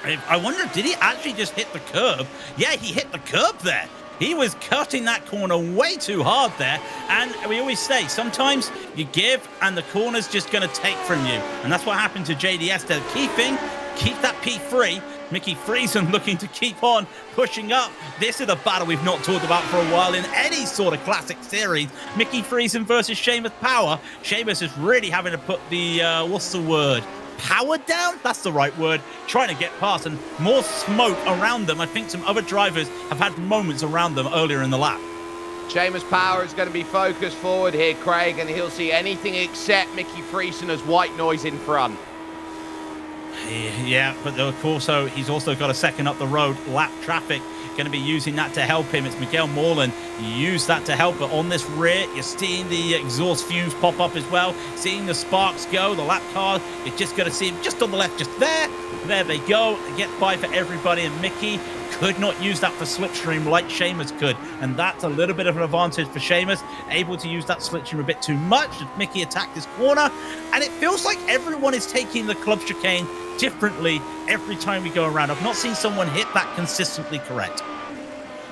I wonder, did he actually just hit the curb? Yeah, he hit the curb there. He was cutting that corner way too hard there. And we always say, sometimes you give and the corner's just going to take from you. And that's what happened to JDS there. Keep that P3. Mickey Friesen looking to keep on pushing up. This is a battle we've not talked about for a while in any sort of classic series. Mickey Friesen versus Seamus Power. Seamus is really having to put the, what's the word? Power down? That's the right word. Trying to get past and more smoke around them. I think some other drivers have had moments around them earlier in the lap. Seamus Power is going to be focused forward here, Craig, and he'll see anything except Mickey Friesen as white noise in front. Yeah, but of course, he's also got a second up the road. Lap traffic going to be using that to help him. It's Miguel Morland. Use that to help, but on this rear, you're seeing the exhaust fumes pop up as well. Seeing the sparks go, the lap car, you're just going to see him just on the left, just there. There they go. They get by for everybody, and Mickey could not use that for slipstream like Seamus could, and that's a little bit of an advantage for Seamus, able to use that slipstream a bit too much. Mickey attacked his corner, and it feels like everyone is taking the club chicane differently every time we go around. I've not seen someone hit that consistently correct.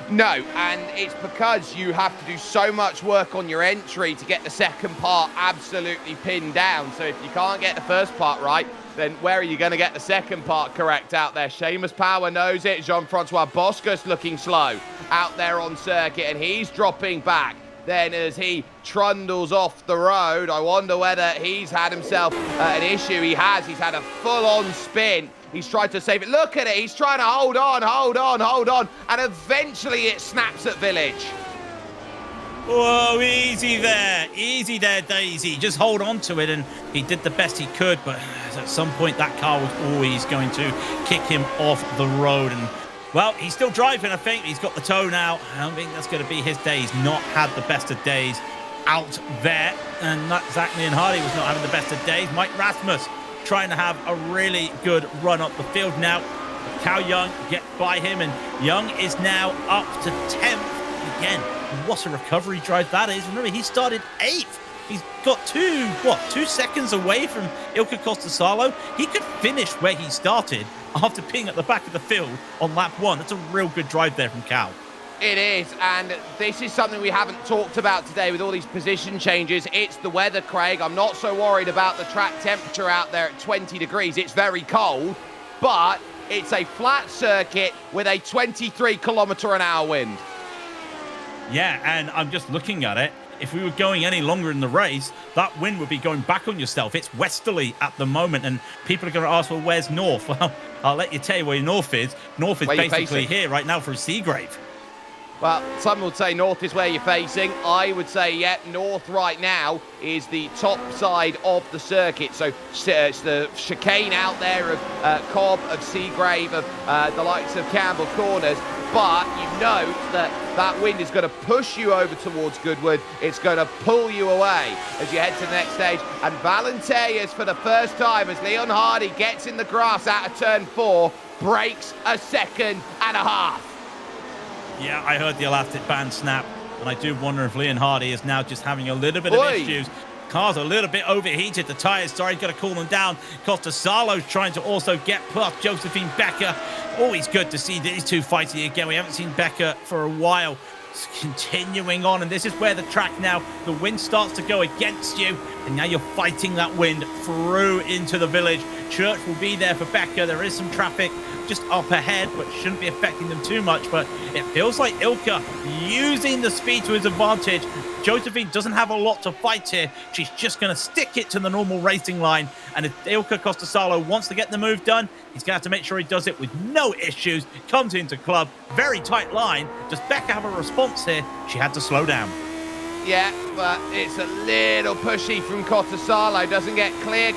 No, and it's because you have to do so much work on your entry to get the second part absolutely pinned down. So if you can't get the first part right, then where are you going to get the second part correct out there? Seamus Power knows it. Jean-Francois Boscus looking slow out there on circuit, and he's dropping back. Then as he trundles off the road, I wonder whether he's had himself an issue. He has. He's had a full-on spin. He's tried to save it. Look at it. He's trying to hold on. And eventually it snaps at Village. Whoa, easy there, Daisy. Just hold on to it, and he did the best he could, but at some point that car was always going to kick him off the road. And well, he's still driving, I think. He's got the toe now. I don't think that's going to be his day. He's not had the best of days out there. And Zach Leon Hardy was not having the best of days. Mike Rasmus trying to have a really good run up the field now. Cal Young gets by him, and Young is now up to 10th. Again, what a recovery drive that is. Remember, he started 8th. He's got 2 seconds away from Ilka Costasalo. He could finish where he started after being at the back of the field on lap 1. That's a real good drive there from Cal. It is, and this is something we haven't talked about today with all these position changes. It's the weather, Craig. I'm not so worried about the track temperature out there at 20 degrees. It's very cold, but it's a flat circuit with a 23-kilometer-an-hour wind. Yeah, and I'm just looking at it. If we were going any longer in the race, that wind would be going back on yourself. It's westerly at the moment, and people are going to ask, well, where's north? Well, I'll let you tell you where north is. North is basically here right now for Seagrave. Well, some would say north is where you're facing. I would say, yeah, north right now is the top side of the circuit. So it's the chicane out there of Cobb, of Seagrave, of the likes of Campbell Corners. but you note that that wind is going to push you over towards Goodwood. It's going to pull you away as you head to the next stage. And Valenteas, for the first time, as Leon Hardy gets in the grass out of turn 4, breaks a second and a half. Yeah, I heard the elastic band snap, and I do wonder if Leon Hardy is now just having a little bit of issues. Car's a little bit overheated. The tyres, sorry, got to cool them down. Costasalo's trying to also get past Josephine Becker. Always good to see these two fighting again. We haven't seen Becker for a while. It's continuing on, and this is where the track now, the wind starts to go against you, and now you're fighting that wind through into the village. Church will be there for Becker. There is some traffic just up ahead, but shouldn't be affecting them too much. But it feels like Ilka using the speed to his advantage. Josephine doesn't have a lot to fight here. She's just going to stick it to the normal racing line. And if Ilka Costasalo wants to get the move done, he's going to have to make sure he does it with no issues. Comes into club. Very tight line. Does Becca have a response here? She had to slow down. Yeah, but it's a little pushy from Costasalo. Doesn't get clear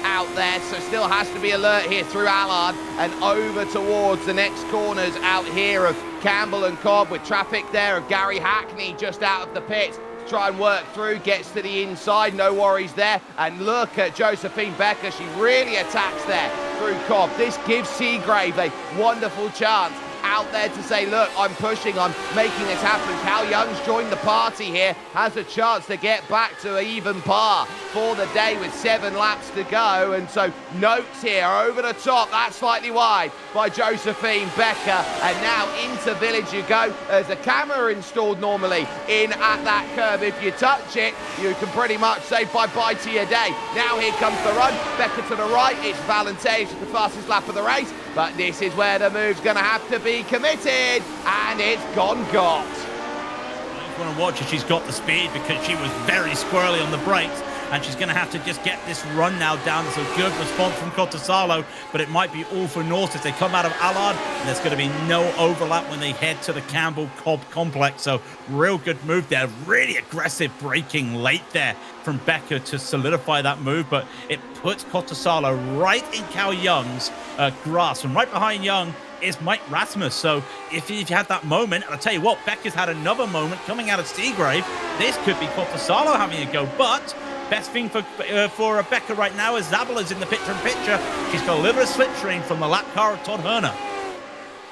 out there, so still has to be alert here through Allard and over towards the next corners out here of Campbell and Cobb, with traffic there of Gary Hackney just out of the pits. Try and work through, gets to the inside, no worries there. And look at Josephine Becker, she really attacks there through Cobb. This gives Seagrave a wonderful chance out there to say, look, I'm pushing, I'm making this happen. Cal Young's joined the party here, has a chance to get back to an even par for the day with 7 laps to go. And so notes here over the top, that's slightly wide by Josephine Becker. And now into Village you go. There's a camera installed normally in at that curve. If you touch it, you can pretty much say bye-bye to your day. Now here comes the run. Becker to the right. It's Valenteas, the fastest lap of the race. But this is where the move's going to have to be committed, and it's got. I just want to watch her. She's got the speed because she was very squirrely on the brakes, and she's going to have to just get this run now down. It's a good response from Costasalo, but it might be all for naught as they come out of Allard, and there's going to be no overlap when they head to the Campbell-Cobb complex. So real good move there. Really aggressive braking late there from Becker to solidify that move, but it puts Costasalo right in Cal Young's grasp, and right behind Young is Mike Rasmus. So if you had that moment, and I'll tell you what, Becker's had another moment coming out of Seagrave. This could be Costasalo having a go, but best thing for Becker right now is Zabala's in the picture. She's got a little bit of slipstream from the lap car of Todd Herner.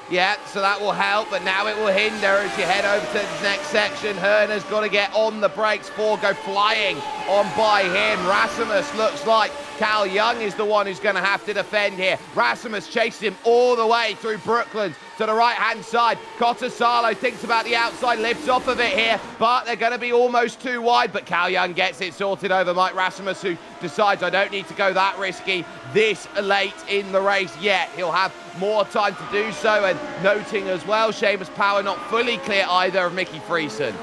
Yeah, so that will help, but now it will hinder as you head over to the next section. Herner's got to get on the brakes. 4 go flying on by him. Rasmus looks like Cal Young is the one who's going to have to defend here. Rasmus chases him all the way through Brooklands to the right-hand side. Costasalo thinks about the outside, lifts off of it here, but they're going to be almost too wide. But Cal Young gets it sorted over Mike Rasmus, who decides, I don't need to go that risky this late in the race yet. He'll have more time to do so, and noting as well, Seamus Power not fully clear either of Mickey Friesen.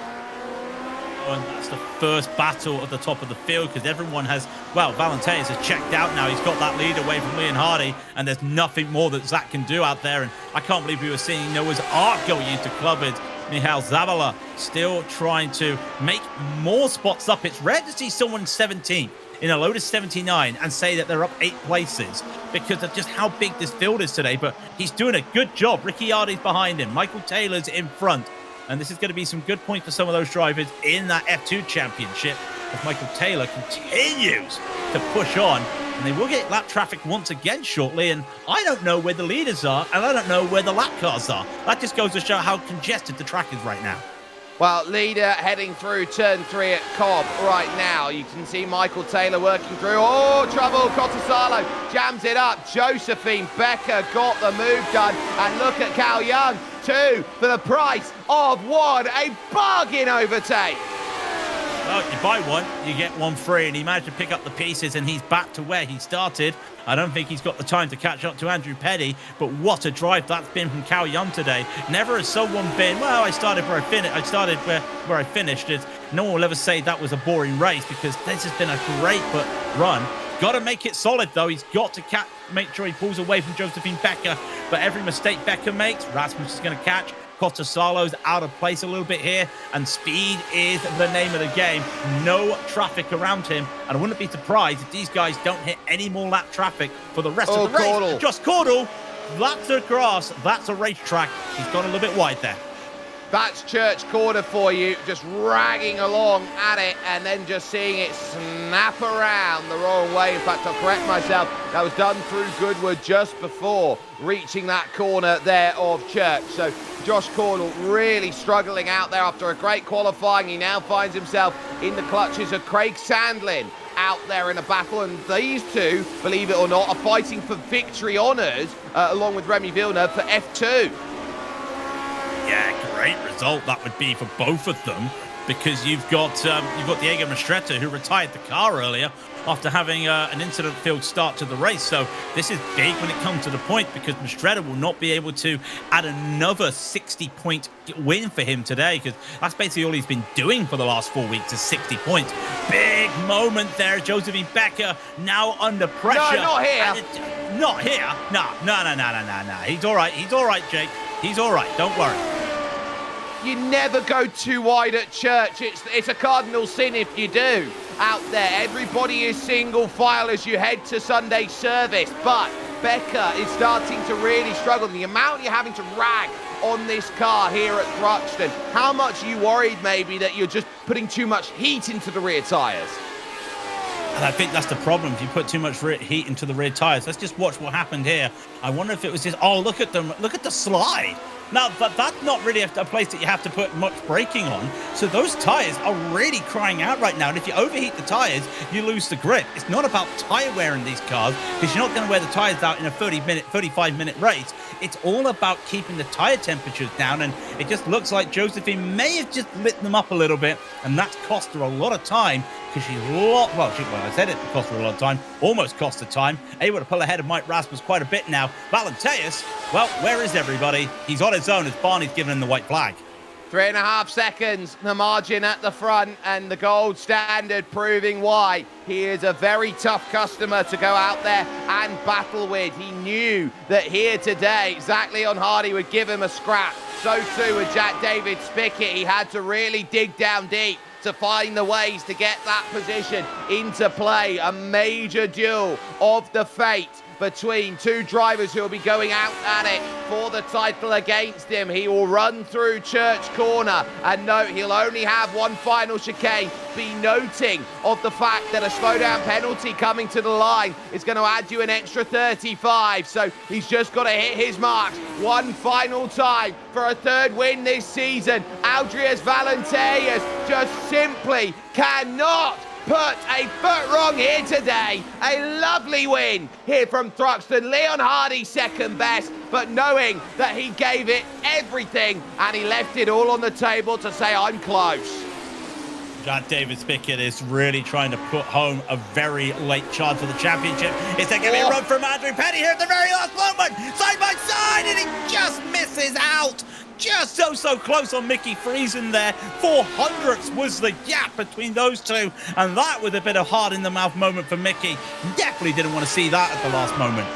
And that's the first battle at the top of the field, because everyone has, well, Valenteas has checked out now. He's got that lead away from Leon Hardy, and there's nothing more that Zach can do out there. And I can't believe we were seeing Noah's Ark going into clubbers. Michal Zavala still trying to make more spots up. It's rare to see someone 17th in a Lotus 79 and say that they're up 8 places because of just how big this field is today. But he's doing a good job. Ricciardi's behind him. Michael Taylor's in front. And this is going to be some good points for some of those drivers in that F2 championship, as Michael Taylor continues to push on. And they will get lap traffic once again shortly. And I don't know where the leaders are, and I don't know where the lap cars are. That just goes to show how congested the track is right now. Well, leader heading through turn 3 at Cobb right now. You can see Michael Taylor working through. Oh, trouble. Costasalo jams it up. Josephine Becker got the move done. And look at Cal Young. 2 for the price of 1. A bargain overtake. Well, you buy one, you get one free, and he managed to pick up the pieces, and he's back to where he started. I don't think he's got the time to catch up to Andrew Petty, but what a drive that's been from Cal Young today. Never has someone been, well, I started where I finished it. No one will ever say that was a boring race, because this has been a great run. Got to make it solid, though. He's got to make sure he pulls away from Josephine Becker, but every mistake Becker makes, Rasmus is going to catch. Costasalo's out of place a little bit here, and speed is the name of the game. No traffic around him, and I wouldn't be surprised if these guys don't hit any more lap traffic for the rest of the race. Caudle. Josh Caudle that's a grass, that's a racetrack. He's gone a little bit wide there. That's Church Corner for you, just ragging along at it and then just seeing it snap around the wrong way. In fact, I'll correct myself, that was done through Goodwood just before reaching that corner there of Church. So Josh Cordell really struggling out there after a great qualifying. He now finds himself in the clutches of Craig Sandlin out there in a battle, and these two, believe it or not, are fighting for victory honours along with Remy Villeneuve for F2. Yeah, great result that would be for both of them, because you've got Diego Mastretta, who retired the car earlier after having an incident-filled start to the race. So this is big when it comes to the point, because Mastretta will not be able to add another 60-point win for him today, because that's basically all he's been doing for the last 4 weeks is 60 points. Big moment there. Josephine Becker now under pressure. No, not here. Not here. No. He's all right. He's all right, Jake. He's all right. Don't worry. You never go too wide at Church. It's a cardinal sin if you do out there. Everybody is single file as you head to Sunday service, but Becker is starting to really struggle. The amount you're having to rag on this car here at Thruxton, how much are you worried maybe that you're just putting too much heat into the rear tyres? And I think that's the problem. If you put too much heat into the rear tyres, let's just watch what happened here. I wonder if it was just, oh, look at them, look at the slide. Now, but that's not really a place that you have to put much braking on. So those tyres are really crying out right now. And if you overheat the tyres, you lose the grip. It's not about tyre wear in these cars, because you're not going to wear the tyres out in a 35-minute race. It's all about keeping the tyre temperatures down. And it just looks like Josephine may have just lit them up a little bit. And that's cost her a lot of time, because I said it cost her a lot of time. Almost cost her time. Able to pull ahead of Mike Rasmus quite a bit now. Valenteus, well, where is everybody? He's on his own as Barney's given him the white flag. 3.5 seconds, the margin at the front, and the gold standard proving why he is a very tough customer to go out there and battle with. He knew that here today, Zach Leon Hardy would give him a scrap. So too with Jack David Spickett. He had to really dig down deep to find the ways to get that position into play. A major duel of the fate between two drivers who will be going out at it for the title against him. He will run through Church Corner, and note he'll only have one final chicane. Be noting of the fact that a slowdown penalty coming to the line is going to add you an extra 35, so he's just got to hit his marks one final time for a third win this season. Aldrias Valenteus just simply cannot put a foot wrong here today. A lovely win here from Thruxton. Leon Hardy second best, but knowing that he gave it everything and he left it all on the table to say, I'm close. Jack David Spickett is really trying to put home a very late charge for the championship. Is there going to be a run from Andrew Petty here at the very last moment? Side by side, and he just misses out. Just so close on Mickey Friesen there. 400ths was the gap between those two, and that was a bit of heart-in-the-mouth moment for Mickey. Definitely didn't want to see that at the last moment.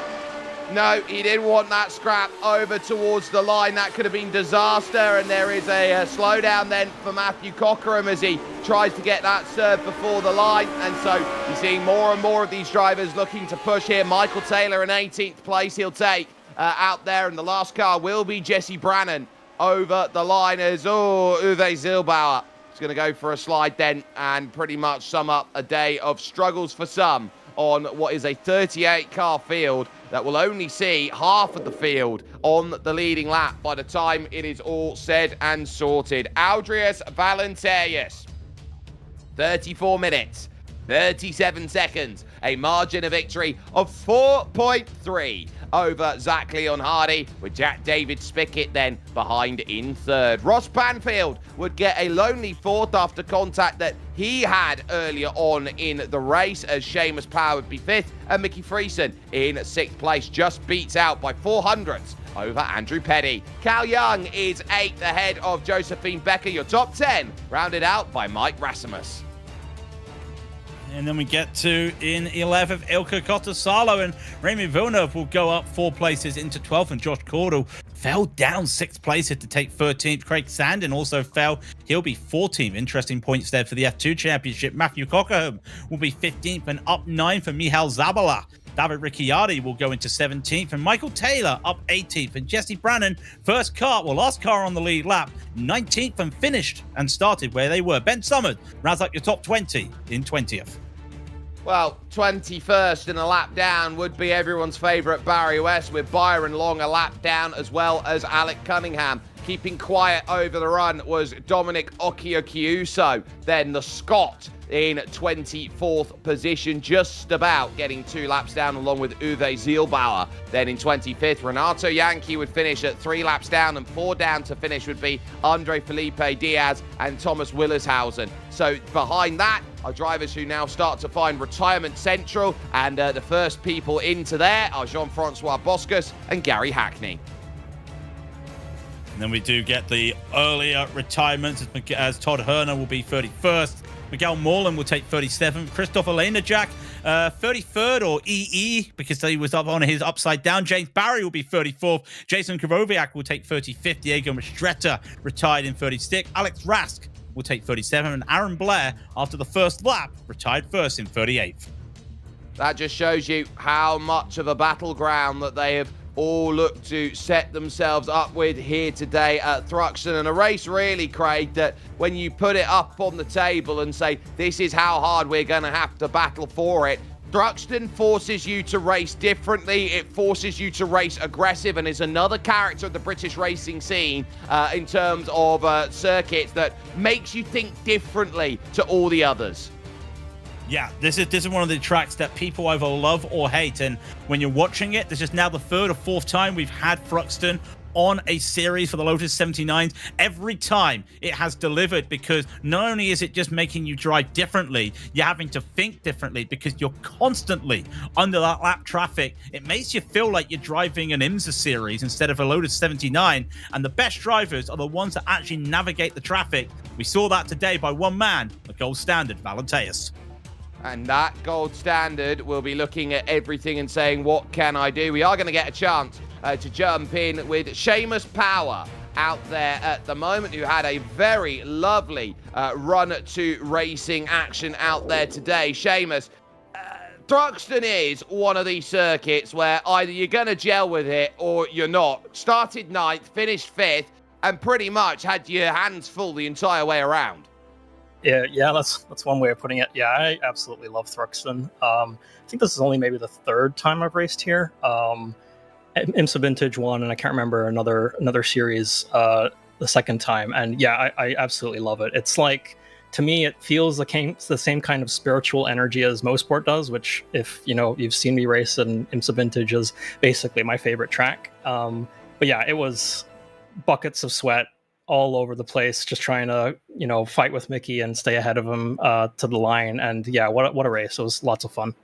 No, he didn't want that scrap over towards the line. That could have been disaster, and there is a slowdown then for Matthew Cockerham as he tries to get that serve before the line. And so you're seeing more and more of these drivers looking to push here. Michael Taylor in 18th place he'll take out there, and the last car will be Jesse Brannon over the line as Uwe Zilbauer is going to go for a slide then and pretty much sum up a day of struggles for some on what is a 38-car field that will only see half of the field on the leading lap by the time it is all said and sorted. Aldrias Valenteus, 34 minutes, 37 seconds, a margin of victory of 4.3 over Zach Leon Hardy, with Jack David Spickett then behind in third. Ross Banfield would get a lonely fourth after contact that he had earlier on in the race, as Seamus Power would be fifth, and Mickey Friesen in sixth place, just beats out by 400ths over Andrew Petty. Cal Young is eighth ahead of Josephine Becker. Your top 10 rounded out by Mike Rasmus. And then we get to in 11th, Ilka Cotasalo, and Remy Villeneuve will go up 4 places into 12th, and Josh Cordell fell down 6 places to take 13th. Craig Sandin also fell. He'll be 14th. Interesting points there for the F2 Championship. Matthew Cockerham will be 15th, and up 9 for Michal Zabala David Ricciardi will go into 17th, and Michael Taylor up 18th, and Jesse Brannon, last car on the lead lap, 19th, and finished and started where they were. Ben Summers rounds up your top 20 in 20th. Well, 21st and a lap down would be everyone's favourite Barry West, with Byron Long a lap down, as well as Alec Cunningham. Keeping quiet over the run was Dominic Occhio-Chiuso, then the Scot in 24th position, just about getting 2 laps down, along with Uwe Zielbauer. Then in 25th, Renato Yankee would finish at 3 laps down, and 4 down to finish would be Andre Felipe Diaz and Thomas Willershausen. So behind that are drivers who now start to find retirement central, and the first people into there are Jean-Francois Boscus and Gary Hackney. And then we do get the earlier retirements, as Todd Herner will be 31st. Miguel Morland will take 37th. Christopher Leinajak, 33rd, or EE, because he was up on his upside down. James Barry will be 34th. Jason Krovoviak will take 35th. Diego Mistretta retired in 36th. Alex Rask will take 37th. And Aaron Blair, after the first lap, retired first in 38th. That just shows you how much of a battleground that they have all look to set themselves up with here today at Thruxton. And a race, really, Craig, that when you put it up on the table and say, this is how hard we're going to have to battle for it, Thruxton forces you to race differently. It forces you to race aggressive, and is another character of the British racing scene in terms of circuits that makes you think differently to all the others. Yeah, this is one of the tracks that people either love or hate. And when you're watching it, this is now the 3rd or 4th time we've had Thruxton on a series for the Lotus 79s. Every time it has delivered, because not only is it just making you drive differently, you're having to think differently because you're constantly under that lap traffic. It makes you feel like you're driving an IMSA series instead of a Lotus 79. And the best drivers are the ones that actually navigate the traffic. We saw that today by one man, the gold standard, Valenteus. And that gold standard will be looking at everything and saying, what can I do? We are going to get a chance to jump in with Seamus Power out there at the moment, who had a very lovely run to racing action out there today. Seamus, Thruxton is one of these circuits where either you're going to gel with it or you're not. Started 9th, finished 5th, and pretty much had your hands full the entire way around. Yeah, that's one way of putting it. Yeah, I absolutely love Thruxton. I think this is only maybe the 3rd time I've raced here. IMSA Vintage one, and I can't remember another series the 2nd time. And yeah, I absolutely love it. It's like, to me, it feels the same kind of spiritual energy as Mosport does, which, if you've seen me race in IMSA Vintage, is basically my favorite track. But yeah, it was buckets of sweat all over the place, just trying to, fight with Mickey and stay ahead of him to the line. And yeah, what a race. It was lots of fun.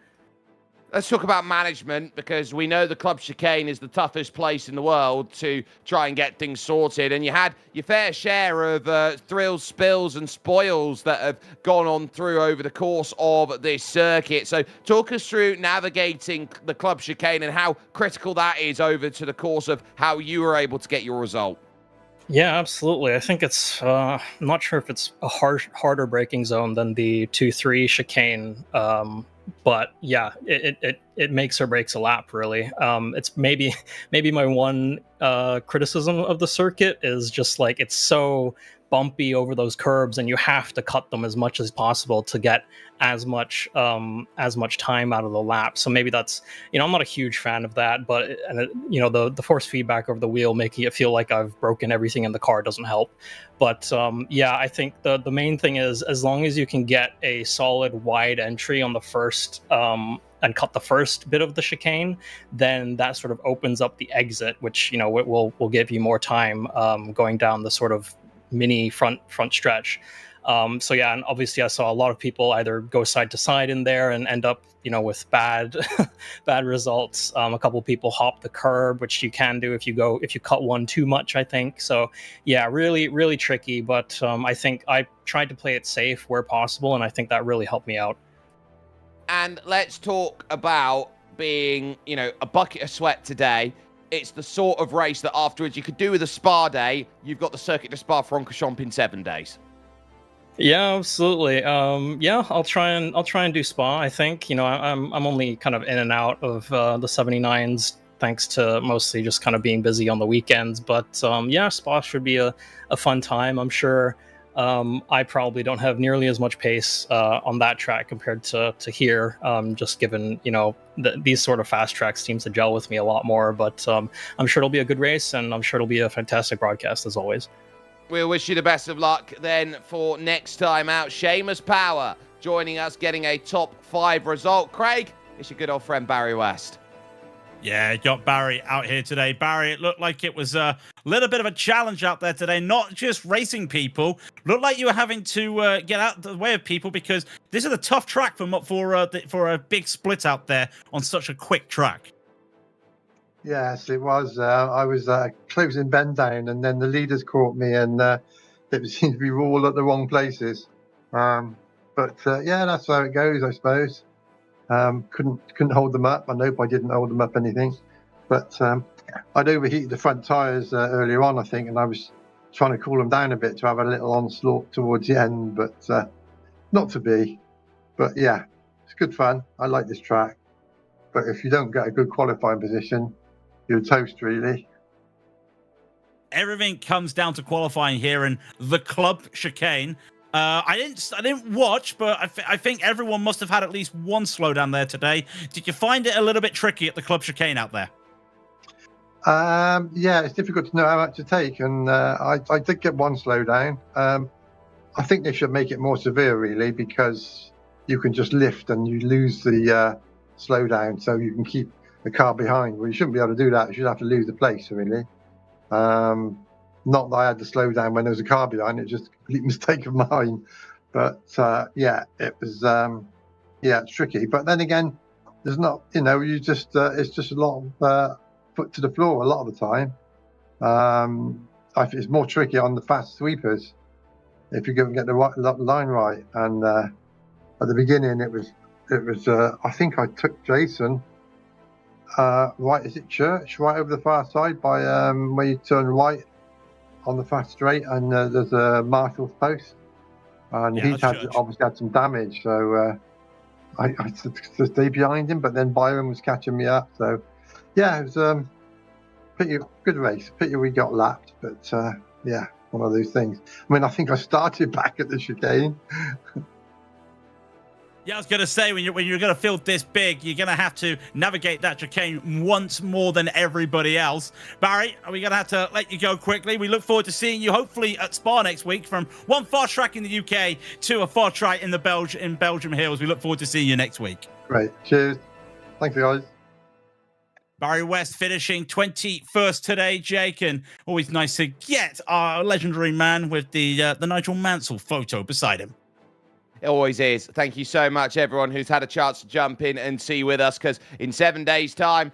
Let's talk about management, because we know the Club Chicane is the toughest place in the world to try and get things sorted. And you had your fair share of thrills, spills and spoils that have gone on through over the course of this circuit. So talk us through navigating the Club Chicane and how critical that is over to the course of how you were able to get your result. Yeah, absolutely. I think it's, I'm not sure if it's a harder braking zone than the 2-3 chicane, but yeah, it makes or breaks a lap, really. It's maybe my one criticism of the circuit is just like, it's so bumpy over those curbs, and you have to cut them as much as possible to get as much time out of the lap. So maybe that's, I'm not a huge fan of that, but the force feedback over the wheel making it feel like I've broken everything in the car doesn't help. But yeah, I think the main thing is, as long as you can get a solid wide entry on the first and cut the first bit of the chicane, then that sort of opens up the exit, which will give you more time going down the sort of mini front stretch. So yeah, and obviously I saw a lot of people either go side to side in there and end up, with bad results. A couple of people hop the curb, which you can do if you cut one too much, I think. So yeah, really, really tricky. But I think I tried to play it safe where possible, and I think that really helped me out. And let's talk about being, a bucket of sweat today. It's the sort of race that afterwards you could do with a spa day. You've got the Circuit de Spa-Francorchamps in 7 days. Yeah, absolutely. Yeah, I'll try and do Spa. I think I'm only kind of in and out of the 79s, thanks to mostly just kind of being busy on the weekends. But yeah, Spa should be a fun time. I'm sure. I probably don't have nearly as much pace on that track compared to here, just given these sort of fast tracks seems to gel with me a lot more. But I'm sure it'll be a good race, and I'm sure it'll be a fantastic broadcast as always. We'll wish you the best of luck then for next time out. Seamus Power joining us, getting a top 5 result. Craig, it's your good old friend Barry West. Yeah, you got Barry out here today. Barry, it looked like it was a little bit of a challenge out there today. Not just racing people. Looked like you were having to get out of the way of people, because this is a tough track for a big split out there on such a quick track. Yes, it was. I was closing Ben down, and then the leaders caught me, and it seemed to be all at the wrong places. But yeah, that's how it goes, I suppose. Couldn't hold them up. I hope I didn't hold them up anything, but I'd overheated the front tyres earlier on, I think, and I was trying to cool them down a bit to have a little onslaught towards the end, but not to be. But yeah, it's good fun. I like this track, but if you don't get a good qualifying position, you're toast, really. Everything comes down to qualifying here in the club chicane. I didn't watch, but I think everyone must have had at least one slowdown there today. Did you find it a little bit tricky at the club chicane out there? Yeah, it's difficult to know how much to take, and I did get one slowdown. I think they should make it more severe, really, because you can just lift and you lose the slowdown, so you can keep the car behind. Well, you shouldn't be able to do that. You should have to lose the place, really. Not that I had to slow down when there was a car behind. It's just a complete mistake of mine. But yeah, it was it's tricky. But then again, there's not, you just it's just a lot of foot to the floor a lot of the time. I think it's more tricky on the fast sweepers if you go and get the line right. And at the beginning, it was I think I took Jason. Right, is it Church? Right over the far side by where you turn right on the fast straight, and there's a Marshall's post, and he's obviously had some damage. So I to stay behind him, but then Byron was catching me up. So yeah, it was pretty good race. Pity we got lapped, but yeah, one of those things. I mean, I think I started back at the chicane. Yeah, I was going to say, when you're going to field this big, you're going to have to navigate that chicane once more than everybody else. Barry, are we going to have to let you go quickly? We look forward to seeing you hopefully at Spa next week, from one fast track in the UK to a fast track in Belgium Hills. We look forward to seeing you next week. Great. Cheers. Thank you, guys. Barry West finishing 21st today, Jake, and always nice to get our legendary man with the Nigel Mansell photo beside him. It always is. Thank you so much, everyone who's had a chance to jump in and see with us, because in 7 days' time,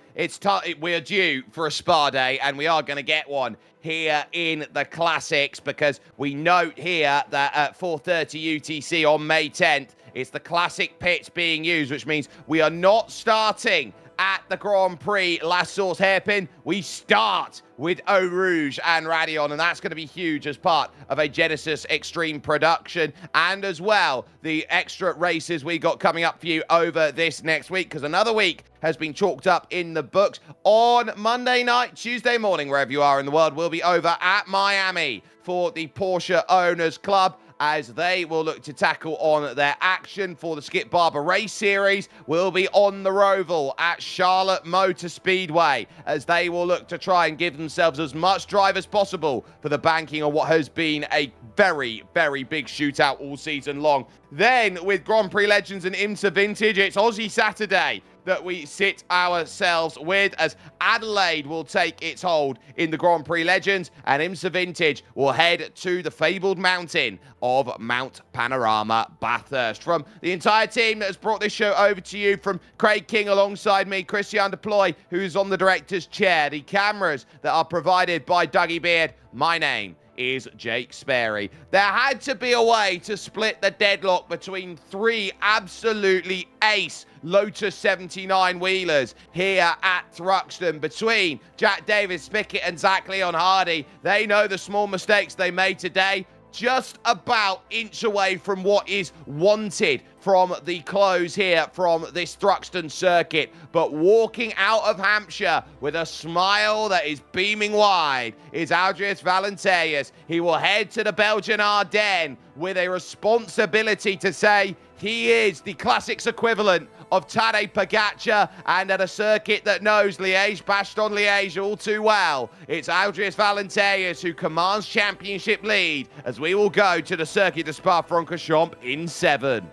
we're due for a Spa day, and we are going to get one here in the Classics, because we note here that at 4:30 UTC on May 10th, it's the Classic pits being used, which means we are not starting at the Grand Prix La Source Hairpin. We start with Eau Rouge and Radion, and that's going to be huge as part of a Genesis Extreme production, and as well the extra races we got coming up for you over this next week, because another week has been chalked up in the books. On Monday night, Tuesday morning, wherever you are in the world, we'll be over at Miami for the Porsche Owners Club, as they will look to tackle on their action for the Skip Barber Race Series. We'll be on the Roval at Charlotte Motor Speedway, as they will look to try and give themselves as much drive as possible for the banking on what has been a very, very big shootout all season long. Then, with Grand Prix Legends and IMSA Vintage, it's Aussie Saturday that we sit ourselves with, as Adelaide will take its hold in the Grand Prix Legends, and IMSA Vintage will head to the fabled mountain of Mount Panorama, Bathurst. From the entire team that has brought this show over to you, from Craig King alongside me, Christian Deploy, who's on the director's chair, the cameras that are provided by Dougie Beard, my name is Jake Sperry. There had to be a way to split the deadlock between three absolutely ace Lotus 79 wheelers here at Thruxton, between Jack Davis Pickett and Zach Leon Hardy. They know the small mistakes they made today just about inch away from what is wanted from the close here from this Thruxton circuit. But walking out of Hampshire with a smile that is beaming wide is Andretti Valenteus. He will head to the Belgian Ardennes with a responsibility to say he is the classics equivalent of Tadej Pogacar, and at a circuit that knows Liège-Bastogne-Liège all too well, it's Andretti Valenteus who commands championship lead as we will go to the Circuit de Spa-Francorchamps in 7.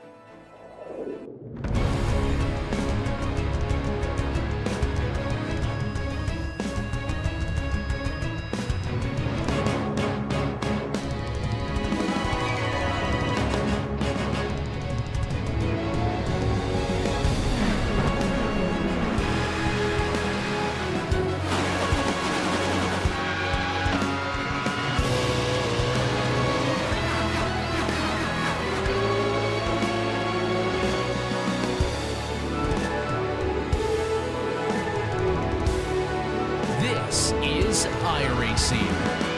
This is iRacing.